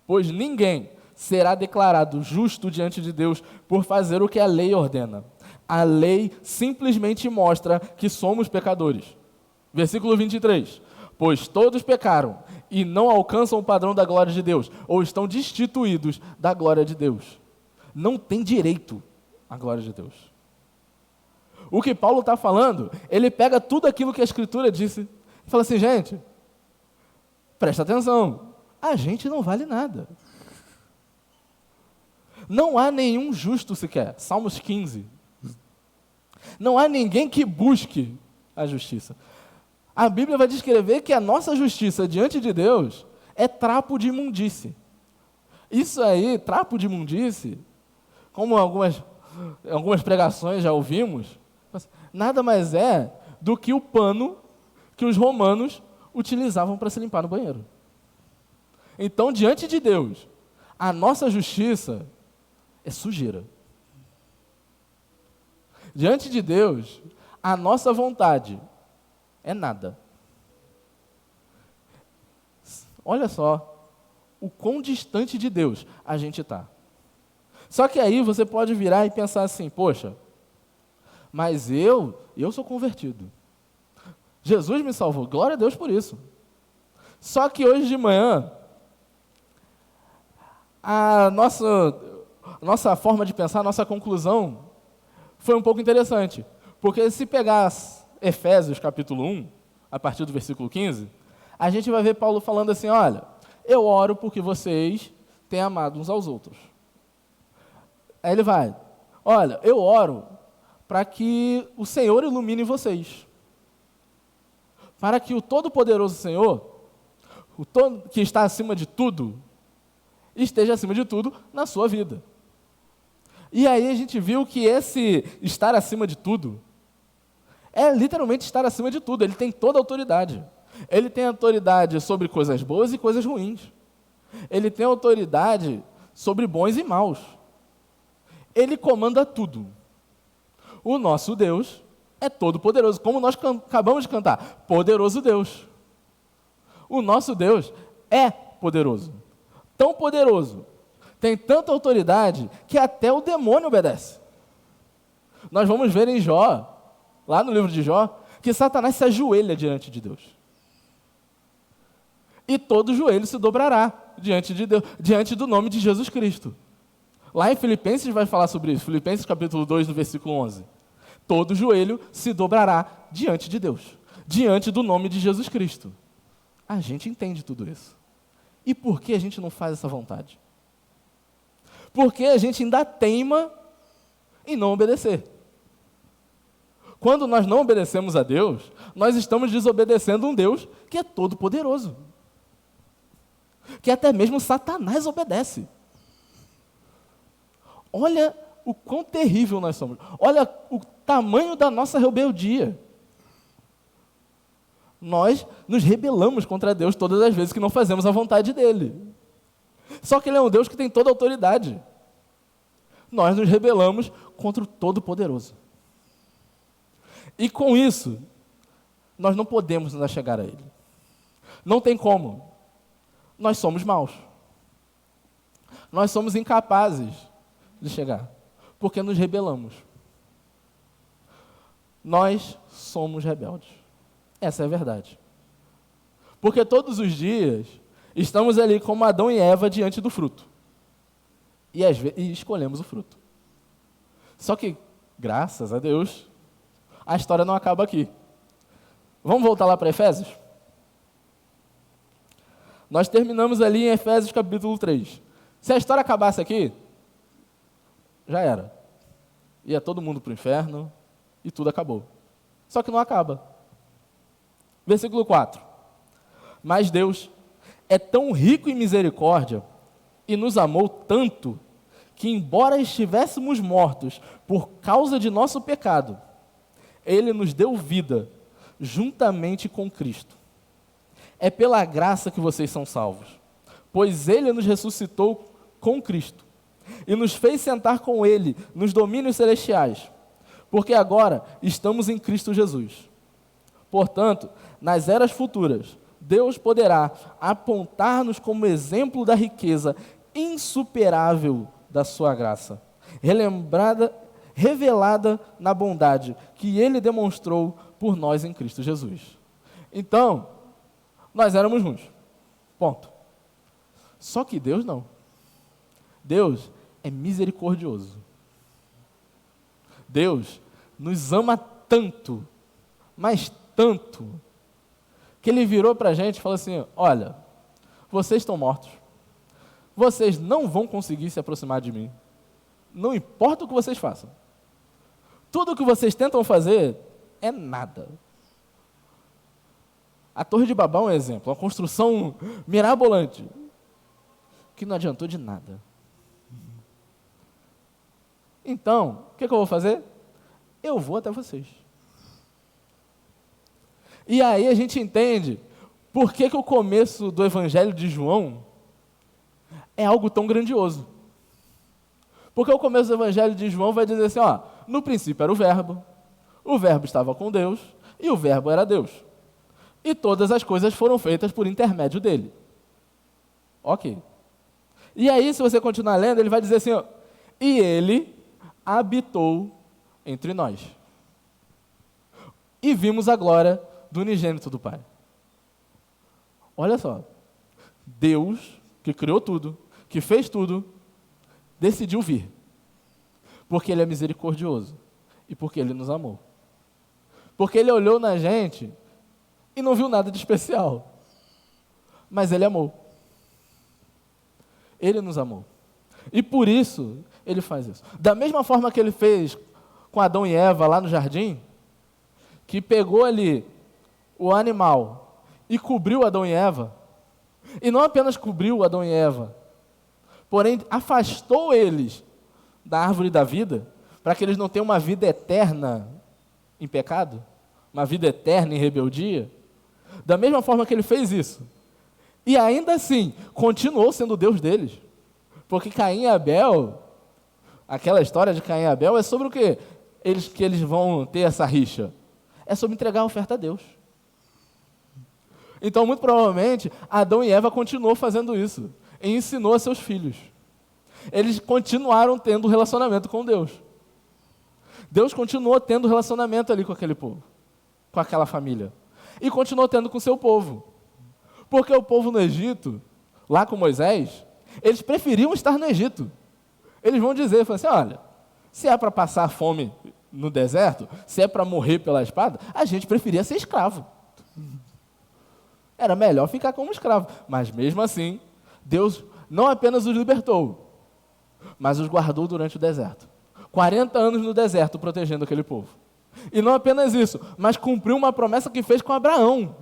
Pois ninguém será declarado justo diante de Deus por fazer o que a lei ordena. A lei simplesmente mostra que somos pecadores. Versículo 23. Pois todos pecaram e não alcançam o padrão da glória de Deus, ou estão destituídos da glória de Deus. Não tem direito à glória de Deus. O que Paulo está falando, ele pega tudo aquilo que a Escritura disse e fala assim, gente, presta atenção, a gente não vale nada. Não há nenhum justo sequer. Salmos 15. Não há ninguém que busque a justiça. A Bíblia vai descrever que a nossa justiça diante de Deus é trapo de imundície. Isso aí, trapo de imundície, como algumas pregações já ouvimos, nada mais é do que o pano que os romanos utilizavam para se limpar no banheiro. Então, diante de Deus, a nossa justiça é sujeira. Diante de Deus, a nossa vontade é nada. Olha só o quão distante de Deus a gente está. Só que aí você pode virar e pensar assim, poxa, mas eu sou convertido. Jesus me salvou, glória a Deus por isso. Só que hoje de manhã, a nossa forma de pensar, a nossa conclusão foi um pouco interessante. Porque se pegar Efésios capítulo 1, a partir do versículo 15, a gente vai ver Paulo falando assim, olha, eu oro porque vocês têm amado uns aos outros. Aí ele vai, olha, eu oro para que o Senhor ilumine vocês. Para que o Todo-Poderoso Senhor, que está acima de tudo, esteja acima de tudo na sua vida. E aí a gente viu que esse estar acima de tudo é literalmente estar acima de tudo. Ele tem toda a autoridade. Ele tem autoridade sobre coisas boas e coisas ruins. Ele tem autoridade sobre bons e maus. Ele comanda tudo. O nosso Deus é todo poderoso, como nós acabamos de cantar, poderoso Deus. O nosso Deus é poderoso, tão poderoso, tem tanta autoridade que até o demônio obedece. Nós vamos ver em Jó, lá no livro de Jó, que Satanás se ajoelha diante de Deus. E todo joelho se dobrará diante de Deus, diante do nome de Jesus Cristo. Lá em Filipenses vai falar sobre isso, Filipenses capítulo 2, no versículo 11. Todo joelho se dobrará diante de Deus, diante do nome de Jesus Cristo. A gente entende tudo isso. E por que a gente não faz essa vontade? Porque a gente ainda teima em não obedecer. Quando nós não obedecemos a Deus, nós estamos desobedecendo um Deus que é todo poderoso. Que até mesmo Satanás obedece. Olha o quão terrível nós somos. Olha o tamanho da nossa rebeldia. Nós nos rebelamos contra Deus todas as vezes que não fazemos a vontade dEle. Só que Ele é um Deus que tem toda a autoridade. Nós nos rebelamos contra o Todo-Poderoso. E com isso, nós não podemos nos chegar a Ele. Não tem como. Nós somos maus. nós somos incapazes de chegar, porque nos rebelamos. Nós somos rebeldes. Essa é a verdade. Porque todos os dias estamos ali como Adão e Eva diante do fruto. E escolhemos o fruto. Só que, graças a Deus, a história não acaba aqui. Vamos voltar lá para Efésios? Nós terminamos ali em Efésios capítulo 3. Se a história acabasse aqui, já era. Ia todo mundo para o inferno e tudo acabou. Só que não acaba. Versículo 4. Mas Deus é tão rico em misericórdia e nos amou tanto que, embora estivéssemos mortos por causa de nosso pecado, Ele nos deu vida juntamente com Cristo. É pela graça que vocês são salvos, pois Ele nos ressuscitou com Cristo e nos fez sentar com Ele nos domínios celestiais, porque agora estamos em Cristo Jesus. Portanto, nas eras futuras, Deus poderá apontar-nos como exemplo da riqueza insuperável da sua graça, revelada na bondade que Ele demonstrou por nós em Cristo Jesus. Então, nós éramos ruins. Ponto. Só que Deus não. Deus é misericordioso. Deus nos ama tanto, mas tanto, que Ele virou para a gente e falou assim: olha, vocês estão mortos. Vocês não vão conseguir se aproximar de mim. Não importa o que vocês façam. Tudo o que vocês tentam fazer é nada. A Torre de Babel é um exemplo, uma construção mirabolante, que não adiantou de nada. Então, o que eu vou fazer? Eu vou até vocês. E aí a gente entende por que o começo do Evangelho de João é algo tão grandioso. Porque o começo do Evangelho de João vai dizer assim, ó, no princípio era o Verbo estava com Deus, e o Verbo era Deus. E todas as coisas foram feitas por intermédio dele. Ok. E aí, se você continuar lendo, ele vai dizer assim, ó, e ele habitou entre nós. E vimos a glória do unigênito do Pai. Olha só. Deus, que criou tudo, que fez tudo, decidiu vir. Porque Ele é misericordioso. E porque Ele nos amou. Porque Ele olhou na gente e não viu nada de especial. Mas Ele amou. Ele nos amou. E por isso, Ele faz isso. Da mesma forma que Ele fez com Adão e Eva lá no jardim, que pegou ali o animal e cobriu Adão e Eva, e não apenas cobriu Adão e Eva, porém afastou eles da árvore da vida, para que eles não tenham uma vida eterna em pecado, uma vida eterna em rebeldia. Da mesma forma que Ele fez isso, e ainda assim, continuou sendo o Deus deles. Porque Caim e Abel, aquela história de Caim e Abel é sobre o quê? Que eles vão ter essa rixa. É sobre entregar a oferta a Deus. Então, muito provavelmente, Adão e Eva continuou fazendo isso. E ensinou a seus filhos. Eles continuaram tendo relacionamento com Deus. Deus continuou tendo relacionamento ali com aquele povo. Com aquela família. E continuou tendo com o seu povo. Porque o povo no Egito, lá com Moisés, eles preferiam estar no Egito. Eles vão dizer, falam assim, olha, se é para passar fome no deserto, se é para morrer pela espada, a gente preferia ser escravo. Era melhor ficar como escravo. Mas mesmo assim, Deus não apenas os libertou, mas os guardou durante o deserto. 40 anos no deserto protegendo aquele povo. E não apenas isso, mas cumpriu uma promessa que fez com Abraão.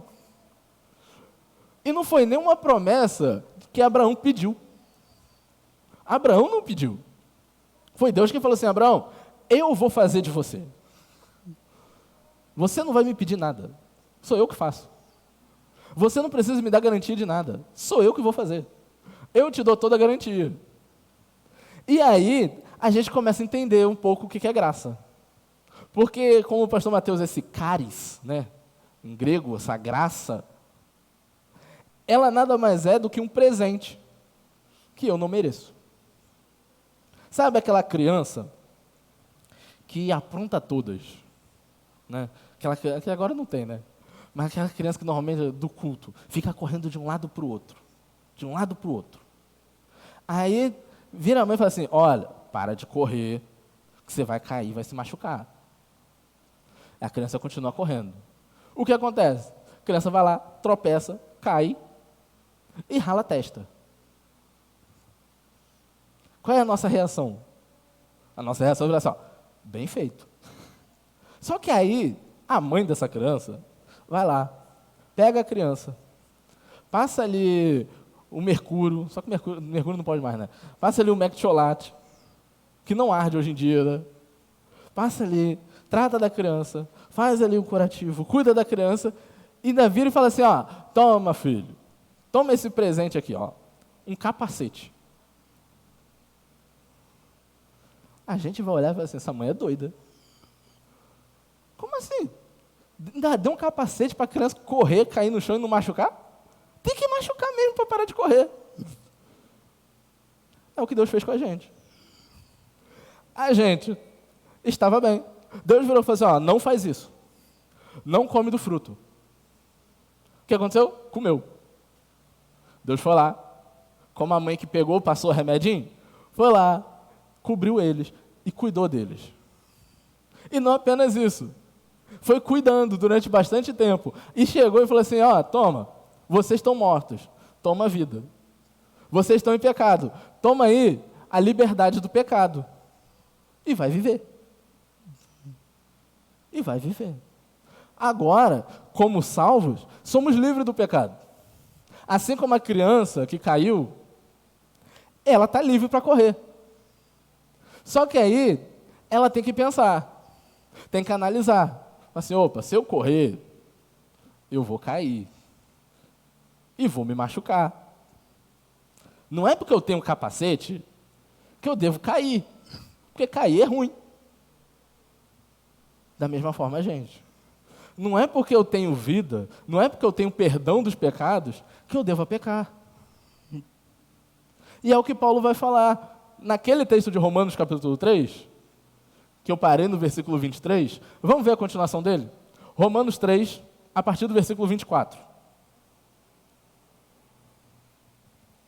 E não foi nenhuma promessa que Abraão pediu. Abraão não pediu. Foi Deus quem falou assim, Abraão, eu vou fazer de você. Você não vai me pedir nada. Sou eu que faço. Você não precisa me dar garantia de nada. Sou eu que vou fazer. Eu te dou toda a garantia. E aí, a gente começa a entender um pouco o que é graça. Porque, como o pastor Mateus, esse charis, né, em grego, essa graça, ela nada mais é do que um presente que eu não mereço. Sabe aquela criança que apronta todas, né? Aquela que agora não tem, né? Mas aquela criança que normalmente é do culto, fica correndo de um lado para o outro, de um lado para o outro. Aí vira a mãe e fala assim, olha, para de correr, que você vai cair, vai se machucar. A criança continua correndo. O que acontece? A criança vai lá, tropeça, cai e rala a testa. Qual é a nossa reação? A nossa reação é assim, ó, bem feito. Só que aí, a mãe dessa criança vai lá, pega a criança, passa ali o mercúrio, só que mercúrio não pode mais, né? Passa ali o mectiolate, que não arde hoje em dia, né? Passa ali, trata da criança, faz ali o curativo, cuida da criança, e ainda vira e fala assim, ó, toma, filho, toma esse presente aqui, ó, um capacete. A gente vai olhar e falar assim, essa mãe é doida. Como assim? Ainda deu um capacete para a criança correr, cair no chão e não machucar? Tem que machucar mesmo para parar de correr. É o que Deus fez com a gente. A gente estava bem. Deus virou e falou assim, ó, não faz isso. Não come do fruto. O que aconteceu? Comeu. Deus foi lá, como a mãe que pegou, passou o remedinho, foi lá, cobriu eles e cuidou deles. E não apenas isso. Foi cuidando durante bastante tempo. E chegou e falou assim, ó, toma, vocês estão mortos, toma a vida. Vocês estão em pecado, toma aí a liberdade do pecado. E vai viver. E vai viver. Agora, como salvos, somos livres do pecado. Assim como a criança que caiu, ela está livre para correr. Só que aí, ela tem que pensar, tem que analisar. Assim, opa, se eu correr, eu vou cair. E vou me machucar. Não é porque eu tenho um capacete que eu devo cair. Porque cair é ruim. Da mesma forma, gente. Não é porque eu tenho vida, não é porque eu tenho perdão dos pecados, que eu devo pecar. E é o que Paulo vai falar naquele texto de Romanos, capítulo 3, que eu parei no versículo 23. Vamos ver a continuação dele? Romanos 3, a partir do versículo 24.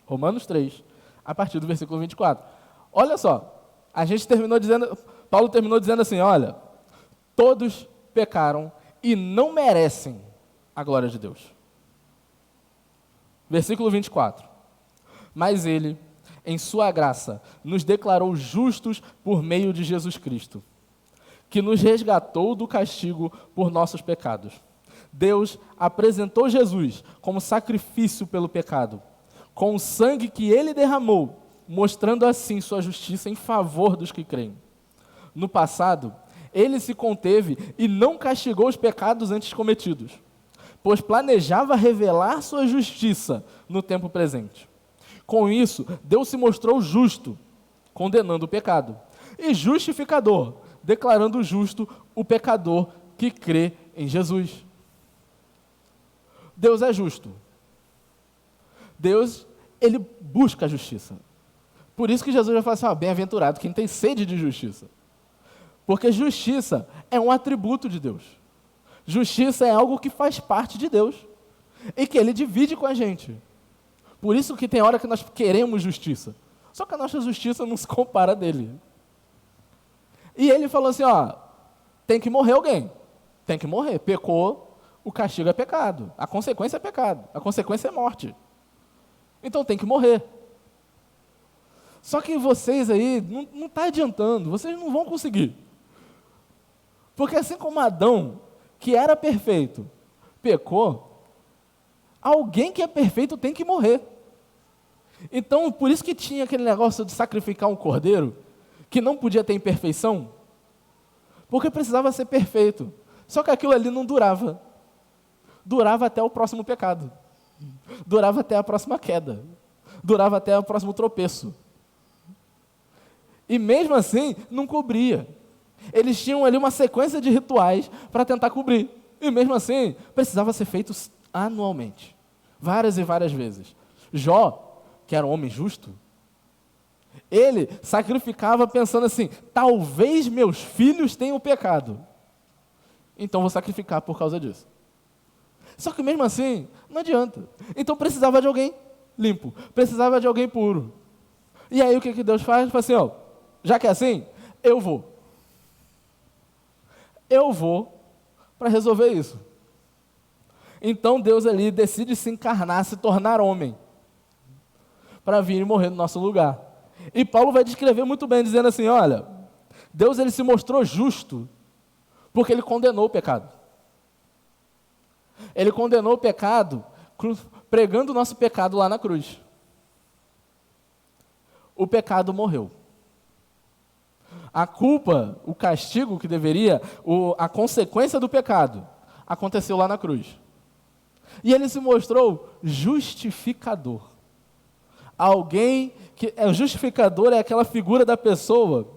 Romanos 3, a partir do versículo 24. Olha só, Paulo terminou dizendo assim, olha, todos pecaram e não merecem a glória de Deus. Versículo 24. Mas ele, em sua graça, nos declarou justos por meio de Jesus Cristo, que nos resgatou do castigo por nossos pecados. Deus apresentou Jesus como sacrifício pelo pecado, com o sangue que ele derramou, mostrando assim sua justiça em favor dos que creem. No passado, ele se conteve e não castigou os pecados antes cometidos, pois planejava revelar sua justiça no tempo presente. Com isso, Deus se mostrou justo, condenando o pecado, e justificador, declarando justo o pecador que crê em Jesus. Deus é justo. Deus, ele busca a justiça. Por isso que Jesus vai falar assim, bem-aventurado quem tem sede de justiça. Porque justiça é um atributo de Deus. Justiça é algo que faz parte de Deus e que ele divide com a gente. Por isso que tem hora que nós queremos justiça. Só que a nossa justiça não se compara dele. E ele falou assim, tem que morrer alguém. Tem que morrer. Pecou, o castigo é pecado. A consequência é pecado. A consequência é morte. Então tem que morrer. Só que vocês aí, não está adiantando. Vocês não vão conseguir. Porque assim como Adão, que era perfeito, pecou, alguém que é perfeito tem que morrer. Então, por isso que tinha aquele negócio de sacrificar um cordeiro, que não podia ter imperfeição, porque precisava ser perfeito. Só que aquilo ali não durava. Durava até o próximo pecado. Durava até a próxima queda. Durava até o próximo tropeço. E mesmo assim, não cobria. Eles tinham ali uma sequência de rituais para tentar cobrir. E mesmo assim, precisava ser feito anualmente. Várias e várias vezes. Jó, que era um homem justo, Ele sacrificava pensando assim, talvez meus filhos tenham pecado. Então vou sacrificar por causa disso. Só que mesmo assim, não adianta. Então precisava de alguém limpo, precisava de alguém puro. E aí o que Deus faz? Fala assim, ó, já que é assim, eu vou. Eu vou para resolver isso. Então Deus ali decide se encarnar, se tornar homem, para vir e morrer no nosso lugar. E Paulo vai descrever muito bem, dizendo assim, olha, Deus ele se mostrou justo, porque ele condenou o pecado. Ele condenou o pecado, pregando o nosso pecado lá na cruz. O pecado morreu. A culpa, o castigo que deveria, a consequência do pecado, aconteceu lá na cruz. E ele se mostrou justificador. Alguém que é justificador, é aquela figura da pessoa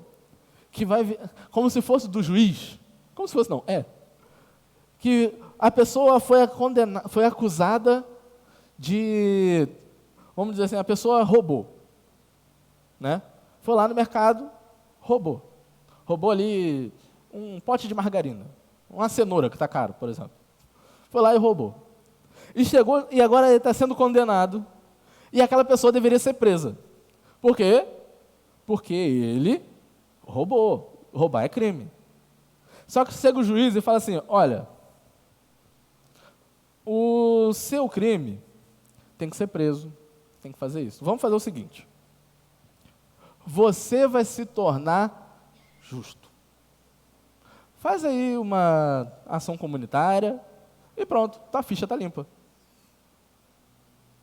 que vai, como se fosse do juiz, como se fosse não, que a pessoa foi acusada de, vamos dizer assim, a pessoa roubou, né? Foi lá no mercado, roubou ali um pote de margarina, uma cenoura que está caro, por exemplo. Foi lá e roubou. E chegou, e agora ele está sendo condenado, e aquela pessoa deveria ser presa. Por quê? Porque ele roubou. Roubar é crime. Só que chega o juiz e fala assim, olha, o seu crime tem que ser preso, tem que fazer isso. Vamos fazer o seguinte, você vai se tornar justo. Faz aí uma ação comunitária e pronto, a ficha está limpa.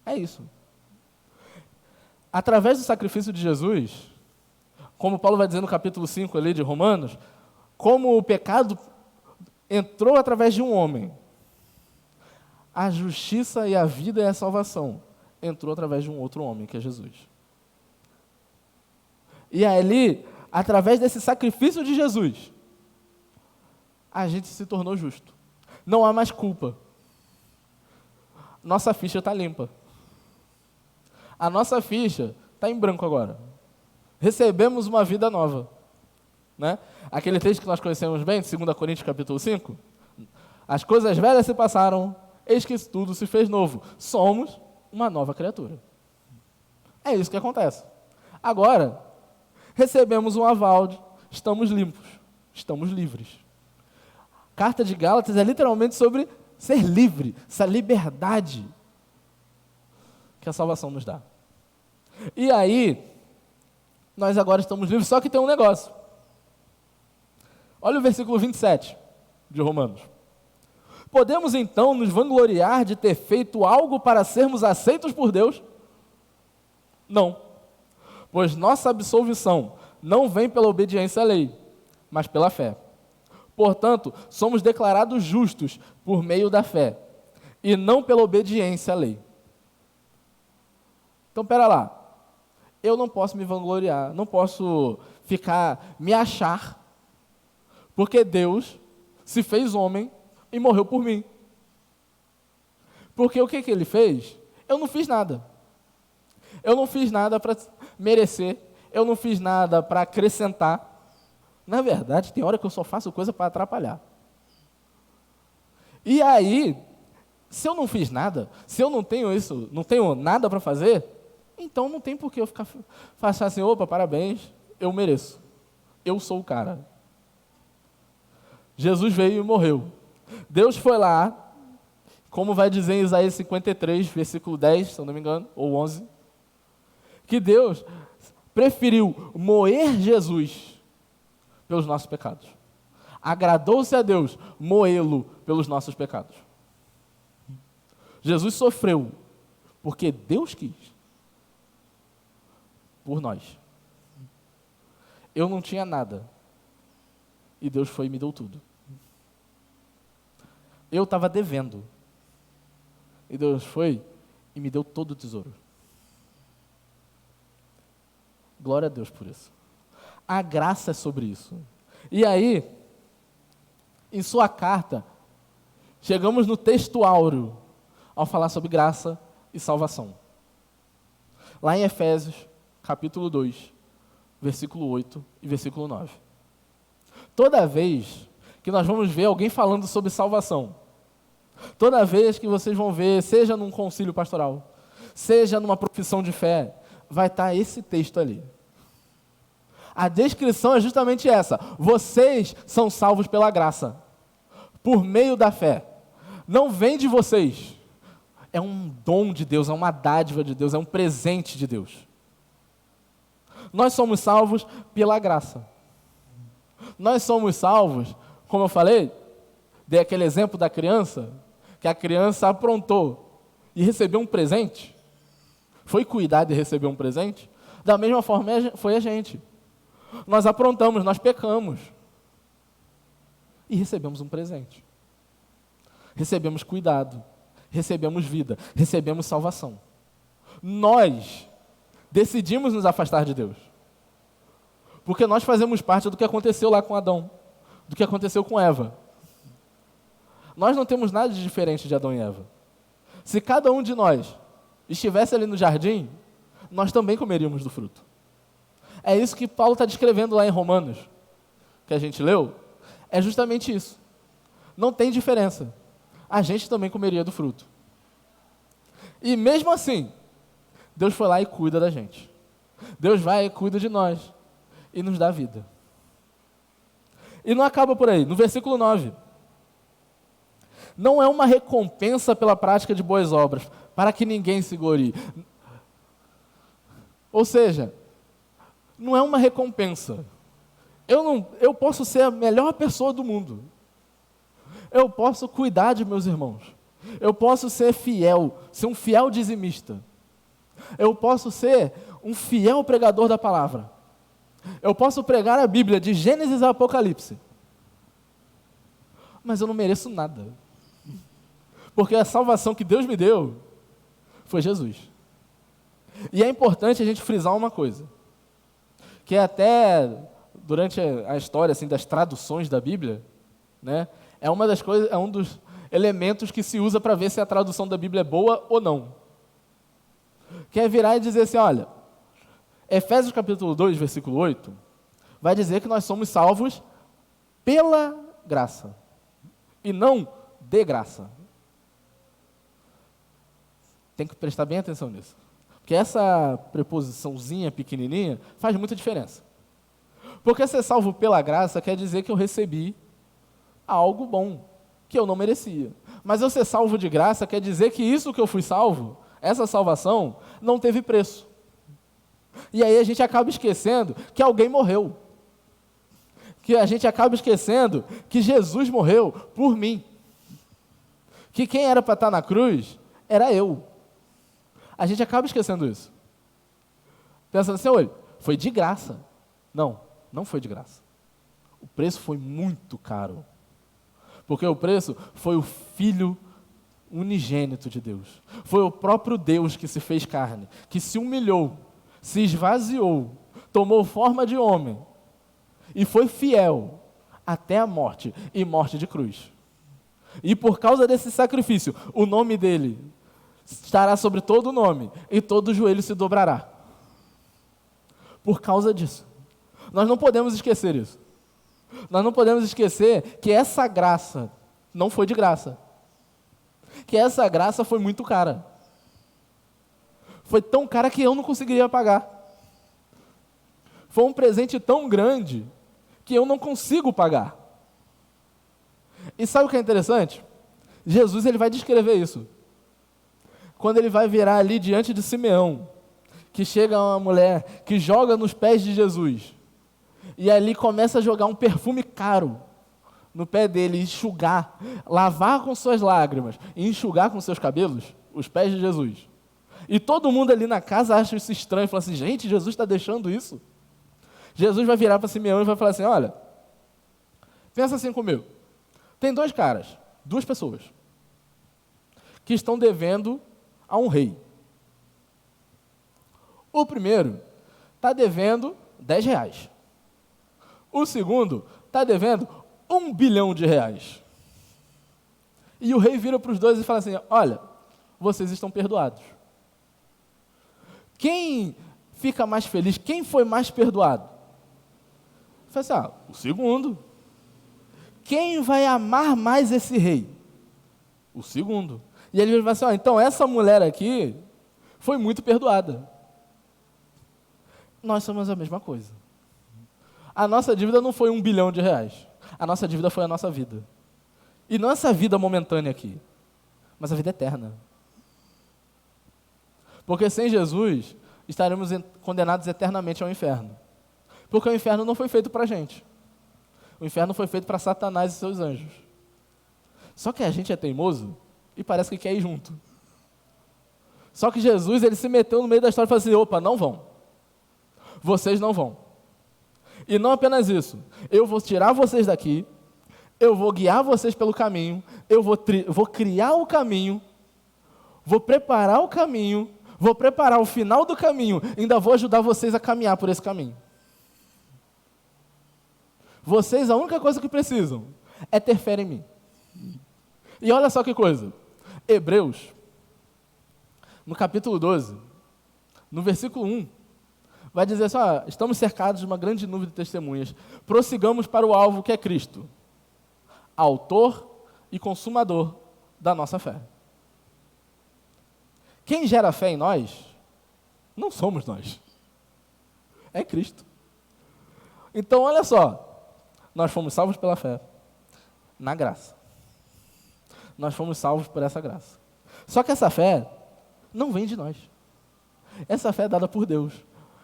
É isso. Através do sacrifício de Jesus, como Paulo vai dizer no capítulo 5 ali de Romanos, como o pecado entrou através de um homem, a justiça e a vida e a salvação entrou através de um outro homem, que é Jesus. E ali, através desse sacrifício de Jesus, a gente se tornou justo. Não há mais culpa. Nossa ficha está limpa. A nossa ficha está em branco agora. Recebemos uma vida nova. Né? Aquele texto que nós conhecemos bem, de 2 Coríntios capítulo 5. As coisas velhas se passaram, eis que tudo se fez novo. Somos uma nova criatura. É isso que acontece. Agora, recebemos um aval, estamos limpos, estamos livres. Carta de Gálatas é literalmente sobre ser livre, essa liberdade que a salvação nos dá. E aí, nós agora estamos livres, só que tem um negócio. Olha o versículo 27 de Romanos. Podemos então nos vangloriar de ter feito algo para sermos aceitos por Deus? Não. Pois nossa absolvição não vem pela obediência à lei, mas pela fé. Portanto, somos declarados justos por meio da fé, e não pela obediência à lei. Então, pera lá. Eu não posso me vangloriar, não posso me achar, porque Deus se fez homem e morreu por mim. Porque o que Ele fez? Eu não fiz nada. Eu não fiz nada para merecer, eu não fiz nada para acrescentar. Na verdade, tem hora que eu só faço coisa para atrapalhar. E aí, se eu não fiz nada, se eu não tenho isso, não tenho nada para fazer, então não tem por que eu falar assim, opa, parabéns, eu mereço. Eu sou o cara. Jesus veio e morreu. Deus foi lá, como vai dizer em Isaías 53, versículo 10, se eu não me engano, ou 11, que Deus preferiu moer Jesus pelos nossos pecados. Agradou-se a Deus moê-lo pelos nossos pecados. Jesus sofreu porque Deus quis. Por nós. Eu não tinha nada. E Deus foi e me deu tudo. Eu estava devendo. E Deus foi e me deu todo o tesouro. Glória a Deus por isso. A graça é sobre isso. E aí, em sua carta, chegamos no texto áureo, ao falar sobre graça e salvação. Lá em Efésios, capítulo 2, versículo 8 e versículo 9. Toda vez que nós vamos ver alguém falando sobre salvação, toda vez que vocês vão ver, seja num concílio pastoral, seja numa profissão de fé, vai estar esse texto ali. A descrição é justamente essa: vocês são salvos pela graça, por meio da fé. Não vem de vocês. É um dom de Deus, é uma dádiva de Deus, é um presente de Deus. Nós somos salvos pela graça. Nós somos salvos, como eu falei, dei aquele exemplo da criança, que a criança aprontou e recebeu um presente. Foi cuidar de receber um presente? Da mesma forma foi a gente. Nós aprontamos, nós pecamos. E recebemos um presente. Recebemos cuidado, recebemos vida, recebemos salvação. Nós decidimos nos afastar de Deus. Porque nós fazemos parte do que aconteceu lá com Adão, do que aconteceu com Eva. Nós não temos nada de diferente de Adão e Eva. Se cada um de nós estivesse ali no jardim, nós também comeríamos do fruto. É isso que Paulo está descrevendo lá em Romanos, que a gente leu, é justamente isso. Não tem diferença. A gente também comeria do fruto. E mesmo assim, Deus foi lá e cuida da gente. Deus vai e cuida de nós e nos dá vida. E não acaba por aí. No versículo 9. Não é uma recompensa pela prática de boas obras, para que ninguém se glorie. Ou seja, não é uma recompensa. Eu posso ser a melhor pessoa do mundo. Eu posso cuidar de meus irmãos. Eu posso ser fiel, ser um fiel dizimista. Eu posso ser um fiel pregador da palavra. Eu posso pregar a Bíblia de Gênesis a Apocalipse. Mas eu não mereço nada. Porque a salvação que Deus me deu foi Jesus. E é importante a gente frisar uma coisa, que até durante a história assim, das traduções da Bíblia, né, é um dos elementos que se usa para ver se a tradução da Bíblia é boa ou não. Que é virar e dizer assim, olha, Efésios capítulo 2, versículo 8, vai dizer que nós somos salvos pela graça, e não de graça. Tem que prestar bem atenção nisso. Porque essa preposiçãozinha pequenininha faz muita diferença. Porque ser salvo pela graça quer dizer que eu recebi algo bom, que eu não merecia. Mas eu ser salvo de graça quer dizer que isso que eu fui salvo, essa salvação, não teve preço. E aí a gente acaba esquecendo que alguém morreu. Que a gente acaba esquecendo que Jesus morreu por mim. Que quem era para estar na cruz era eu. A gente acaba esquecendo isso. Pensando assim, olha, foi de graça. Não, não foi de graça. O preço foi muito caro. Porque o preço foi o Filho unigênito de Deus. Foi o próprio Deus que se fez carne, que se humilhou, se esvaziou, tomou forma de homem e foi fiel até a morte, e morte de cruz. E por causa desse sacrifício, o nome dele estará sobre todo o nome, e todo joelho se dobrará. Por causa disso. Nós não podemos esquecer isso. Nós não podemos esquecer que essa graça não foi de graça. Que essa graça foi muito cara. Foi tão cara que eu não conseguiria pagar. Foi um presente tão grande que eu não consigo pagar. E sabe o que é interessante? Jesus ele vai descrever isso. Quando ele vai virar ali diante de Simeão, que chega uma mulher que joga nos pés de Jesus, e ali começa a jogar um perfume caro no pé dele, enxugar, lavar com suas lágrimas e enxugar com seus cabelos os pés de Jesus. E todo mundo ali na casa acha isso estranho e fala assim, gente, Jesus está deixando isso? Jesus vai virar para Simeão e vai falar assim, olha, pensa assim comigo, tem dois caras, duas pessoas, que estão devendo a um rei. O primeiro está devendo R$10. O segundo está devendo R$1 bilhão. E o rei vira para os dois e fala assim, olha, vocês estão perdoados. Quem fica mais feliz? Quem foi mais perdoado? Eu falei assim, o segundo. Quem vai amar mais esse rei? O segundo. E ele vai assim, então essa mulher aqui foi muito perdoada. Nós somos a mesma coisa. A nossa dívida não foi R$1 bilhão. A nossa dívida foi a nossa vida. E não essa vida momentânea aqui, mas a vida eterna. Porque sem Jesus, estaremos condenados eternamente ao inferno. Porque o inferno não foi feito para a gente. O inferno foi feito para Satanás e seus anjos. Só que a gente é teimoso e parece que quer ir junto. Só que Jesus, ele se meteu no meio da história e falou assim, opa, não vão. Vocês não vão. E não apenas isso, eu vou tirar vocês daqui, eu vou guiar vocês pelo caminho, eu vou criar o caminho, vou preparar o caminho, vou preparar o final do caminho, ainda vou ajudar vocês a caminhar por esse caminho. Vocês, a única coisa que precisam é ter fé em mim. E olha só que coisa, Hebreus, no capítulo 12, no versículo 1, vai dizer assim, estamos cercados de uma grande nuvem de testemunhas, prossigamos para o alvo que é Cristo, autor e consumador da nossa fé. Quem gera fé em nós, não somos nós, é Cristo. Então, olha só, nós fomos salvos pela fé, na graça. Nós fomos salvos por essa graça. Só que essa fé não vem de nós. Essa fé é dada por Deus.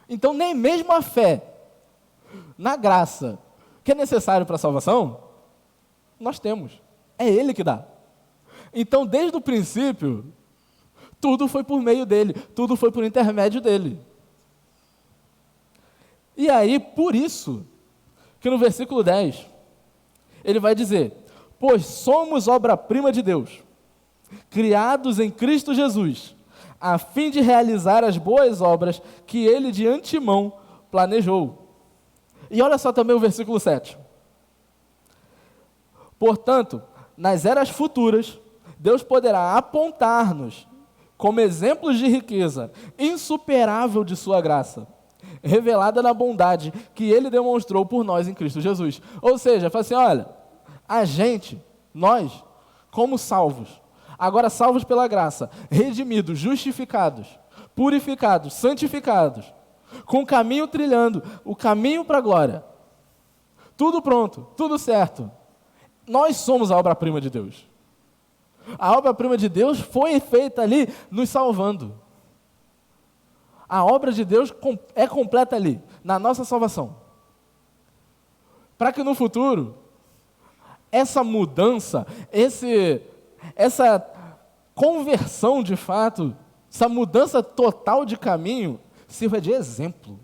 Então, nem mesmo a fé na graça que é necessário para a salvação, nós temos. É Ele que dá. Então, desde o princípio, tudo foi por meio dele, tudo foi por intermédio dele. E aí, por isso, que no versículo 10, ele vai dizer, pois somos obra-prima de Deus, criados em Cristo Jesus, a fim de realizar as boas obras que ele de antemão planejou. E olha só também o versículo 7. Portanto, nas eras futuras, Deus poderá apontar-nos como exemplos de riqueza insuperável de sua graça, revelada na bondade que ele demonstrou por nós em Cristo Jesus. Ou seja, fala assim, olha, a gente, nós, como salvos, agora salvos pela graça, redimidos, justificados, purificados, santificados, com o caminho trilhando, o caminho para a glória, tudo pronto, tudo certo. Nós somos a obra-prima de Deus. A obra-prima de Deus foi feita ali, nos salvando. A obra de Deus é completa ali, na nossa salvação. Para que no futuro, essa mudança, essa conversão de fato, essa mudança total de caminho, sirva de exemplo.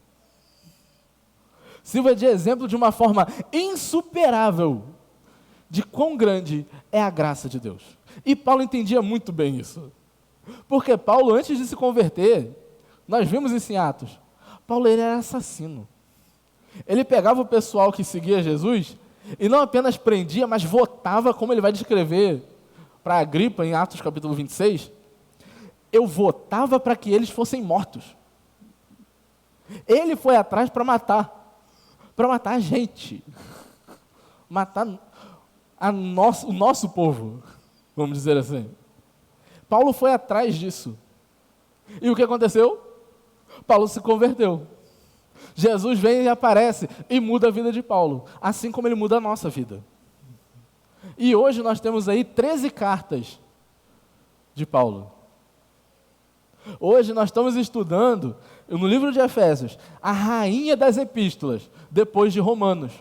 Sirva de exemplo de uma forma insuperável de quão grande é a graça de Deus. E Paulo entendia muito bem isso. Porque Paulo, antes de se converter, nós vimos isso em Atos, Paulo ele era assassino. Ele pegava o pessoal que seguia Jesus e não apenas prendia, mas votava, como ele vai descrever para Agripa em Atos capítulo 26, eu votava para que eles fossem mortos. Ele foi atrás para matar a gente, matar o nosso povo, vamos dizer assim. Paulo foi atrás disso. E o que aconteceu? Paulo se converteu. Jesus vem e aparece e muda a vida de Paulo, assim como ele muda a nossa vida. E hoje nós temos aí 13 cartas de Paulo. Hoje nós estamos estudando, no livro de Efésios, a rainha das epístolas, depois de Romanos.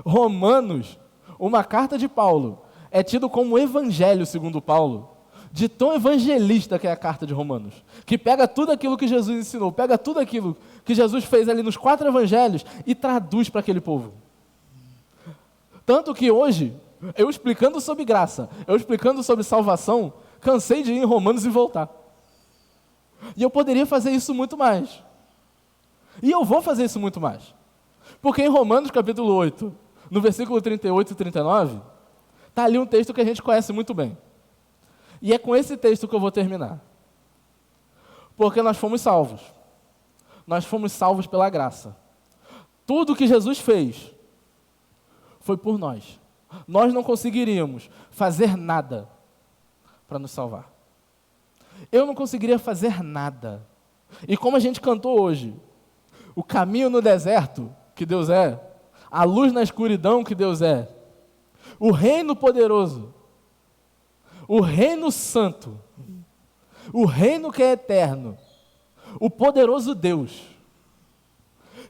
Romanos, uma carta de Paulo, é tido como evangelho segundo Paulo, de tão evangelista que é a carta de Romanos, que pega tudo aquilo que Jesus ensinou, pega tudo aquilo que Jesus fez ali nos 4 evangelhos e traduz para aquele povo. Tanto que hoje, eu explicando sobre graça, eu explicando sobre salvação, cansei de ir em Romanos e voltar. E eu poderia fazer isso muito mais. E eu vou fazer isso muito mais. Porque em Romanos capítulo 8, no versículo 38 e 39, está ali um texto que a gente conhece muito bem. E é com esse texto que eu vou terminar. Porque nós fomos salvos. Nós fomos salvos pela graça. Tudo que Jesus fez foi por nós. Nós não conseguiríamos fazer nada para nos salvar. Eu não conseguiria fazer nada. E como a gente cantou hoje, o caminho no deserto, que Deus é, a luz na escuridão, que Deus é, o reino poderoso, o reino santo, o reino que é eterno, o poderoso Deus,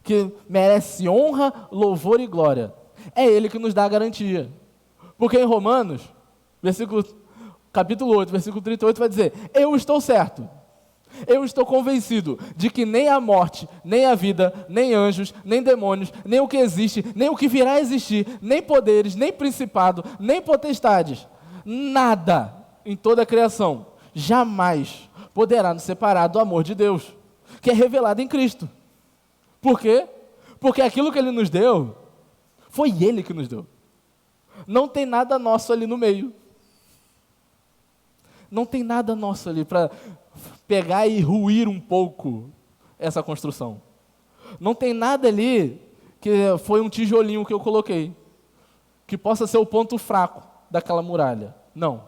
que merece honra, louvor e glória, é Ele que nos dá a garantia. Porque em Romanos, capítulo 8, versículo 38, vai dizer: eu estou certo, eu estou convencido de que nem a morte, nem a vida, nem anjos, nem demônios, nem o que existe, nem o que virá a existir, nem poderes, nem principado, nem potestades, nada em toda a criação jamais poderá nos separar do amor de Deus, que é revelado em Cristo. Por quê? Porque aquilo que Ele nos deu, foi Ele que nos deu. Não tem nada nosso ali no meio. Não tem nada nosso ali para pegar e ruir um pouco essa construção. Não tem nada ali que foi um tijolinho que eu coloquei, que possa ser o ponto fraco daquela muralha. Não.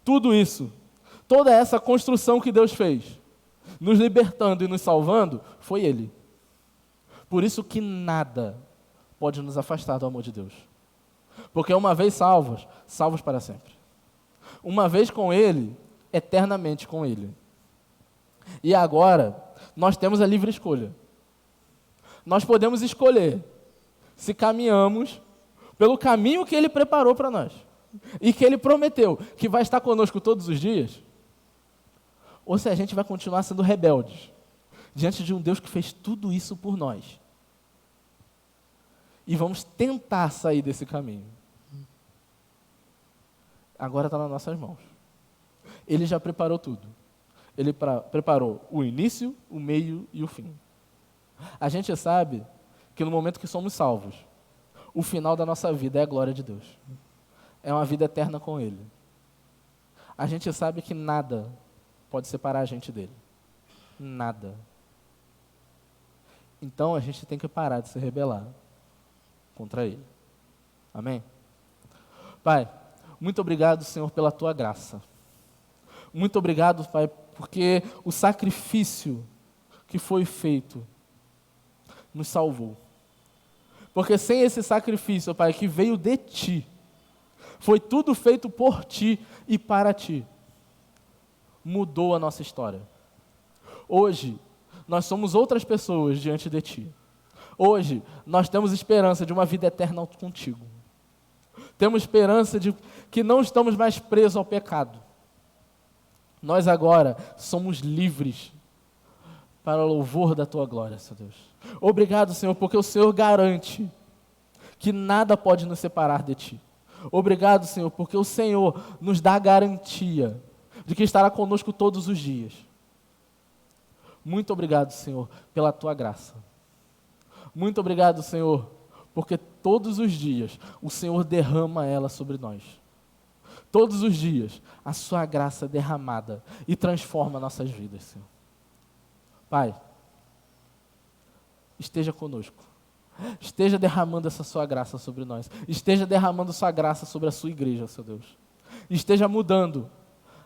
Tudo isso, toda essa construção que Deus fez, nos libertando e nos salvando, foi Ele. Por isso que nada pode nos afastar do amor de Deus. Porque uma vez salvos, salvos para sempre. Uma vez com Ele, eternamente com Ele. E agora, nós temos a livre escolha. Nós podemos escolher se caminhamos pelo caminho que Ele preparou para nós e que Ele prometeu que vai estar conosco todos os dias, ou se a gente vai continuar sendo rebeldes diante de um Deus que fez tudo isso por nós. E vamos tentar sair desse caminho. Agora está nas nossas mãos. Ele já preparou tudo. Ele preparou o início, o meio e o fim. A gente sabe que no momento que somos salvos, o final da nossa vida é a glória de Deus. É uma vida eterna com Ele. A gente sabe que nada pode separar a gente dele. Nada. Então a gente tem que parar de se rebelar contra Ele. Amém? Pai, muito obrigado, Senhor, pela Tua graça. Muito obrigado, Pai, porque o sacrifício que foi feito nos salvou. Porque sem esse sacrifício, Pai, que veio de Ti, foi tudo feito por Ti e para Ti, mudou a nossa história. Hoje, nós somos outras pessoas diante de Ti. Hoje, nós temos esperança de uma vida eterna contigo. Temos esperança de que não estamos mais presos ao pecado. Nós agora somos livres para o louvor da Tua glória, Senhor Deus. Obrigado, Senhor, porque o Senhor garante que nada pode nos separar de Ti. Obrigado, Senhor, porque o Senhor nos dá a garantia de que estará conosco todos os dias. Muito obrigado, Senhor, pela Tua graça. Muito obrigado, Senhor, porque todos os dias o Senhor derrama ela sobre nós. Todos os dias a Sua graça é derramada e transforma nossas vidas, Senhor. Pai, esteja conosco. Esteja derramando essa Sua graça sobre nós. Esteja derramando Sua graça sobre a Sua igreja, Senhor Deus. Esteja mudando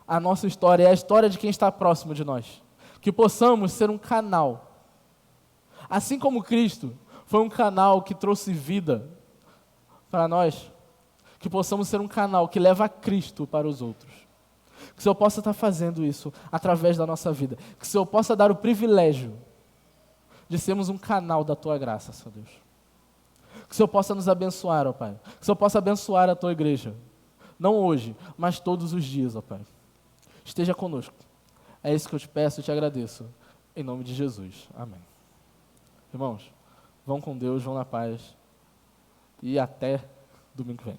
a nossa história e a história de quem está próximo de nós. Que possamos ser um canal. Assim como Cristo foi um canal que trouxe vida para nós, que possamos ser um canal que leva a Cristo para os outros. Que o Senhor possa estar fazendo isso através da nossa vida. Que o Senhor possa dar o privilégio de sermos um canal da Tua graça, Senhor Deus. Que o Senhor possa nos abençoar, ó Pai. Que o Senhor possa abençoar a Tua igreja. Não hoje, mas todos os dias, ó Pai. Esteja conosco. É isso que eu te peço e te agradeço. Em nome de Jesus. Amém. Irmãos, vão com Deus, vão na paz. E até domingo que vem.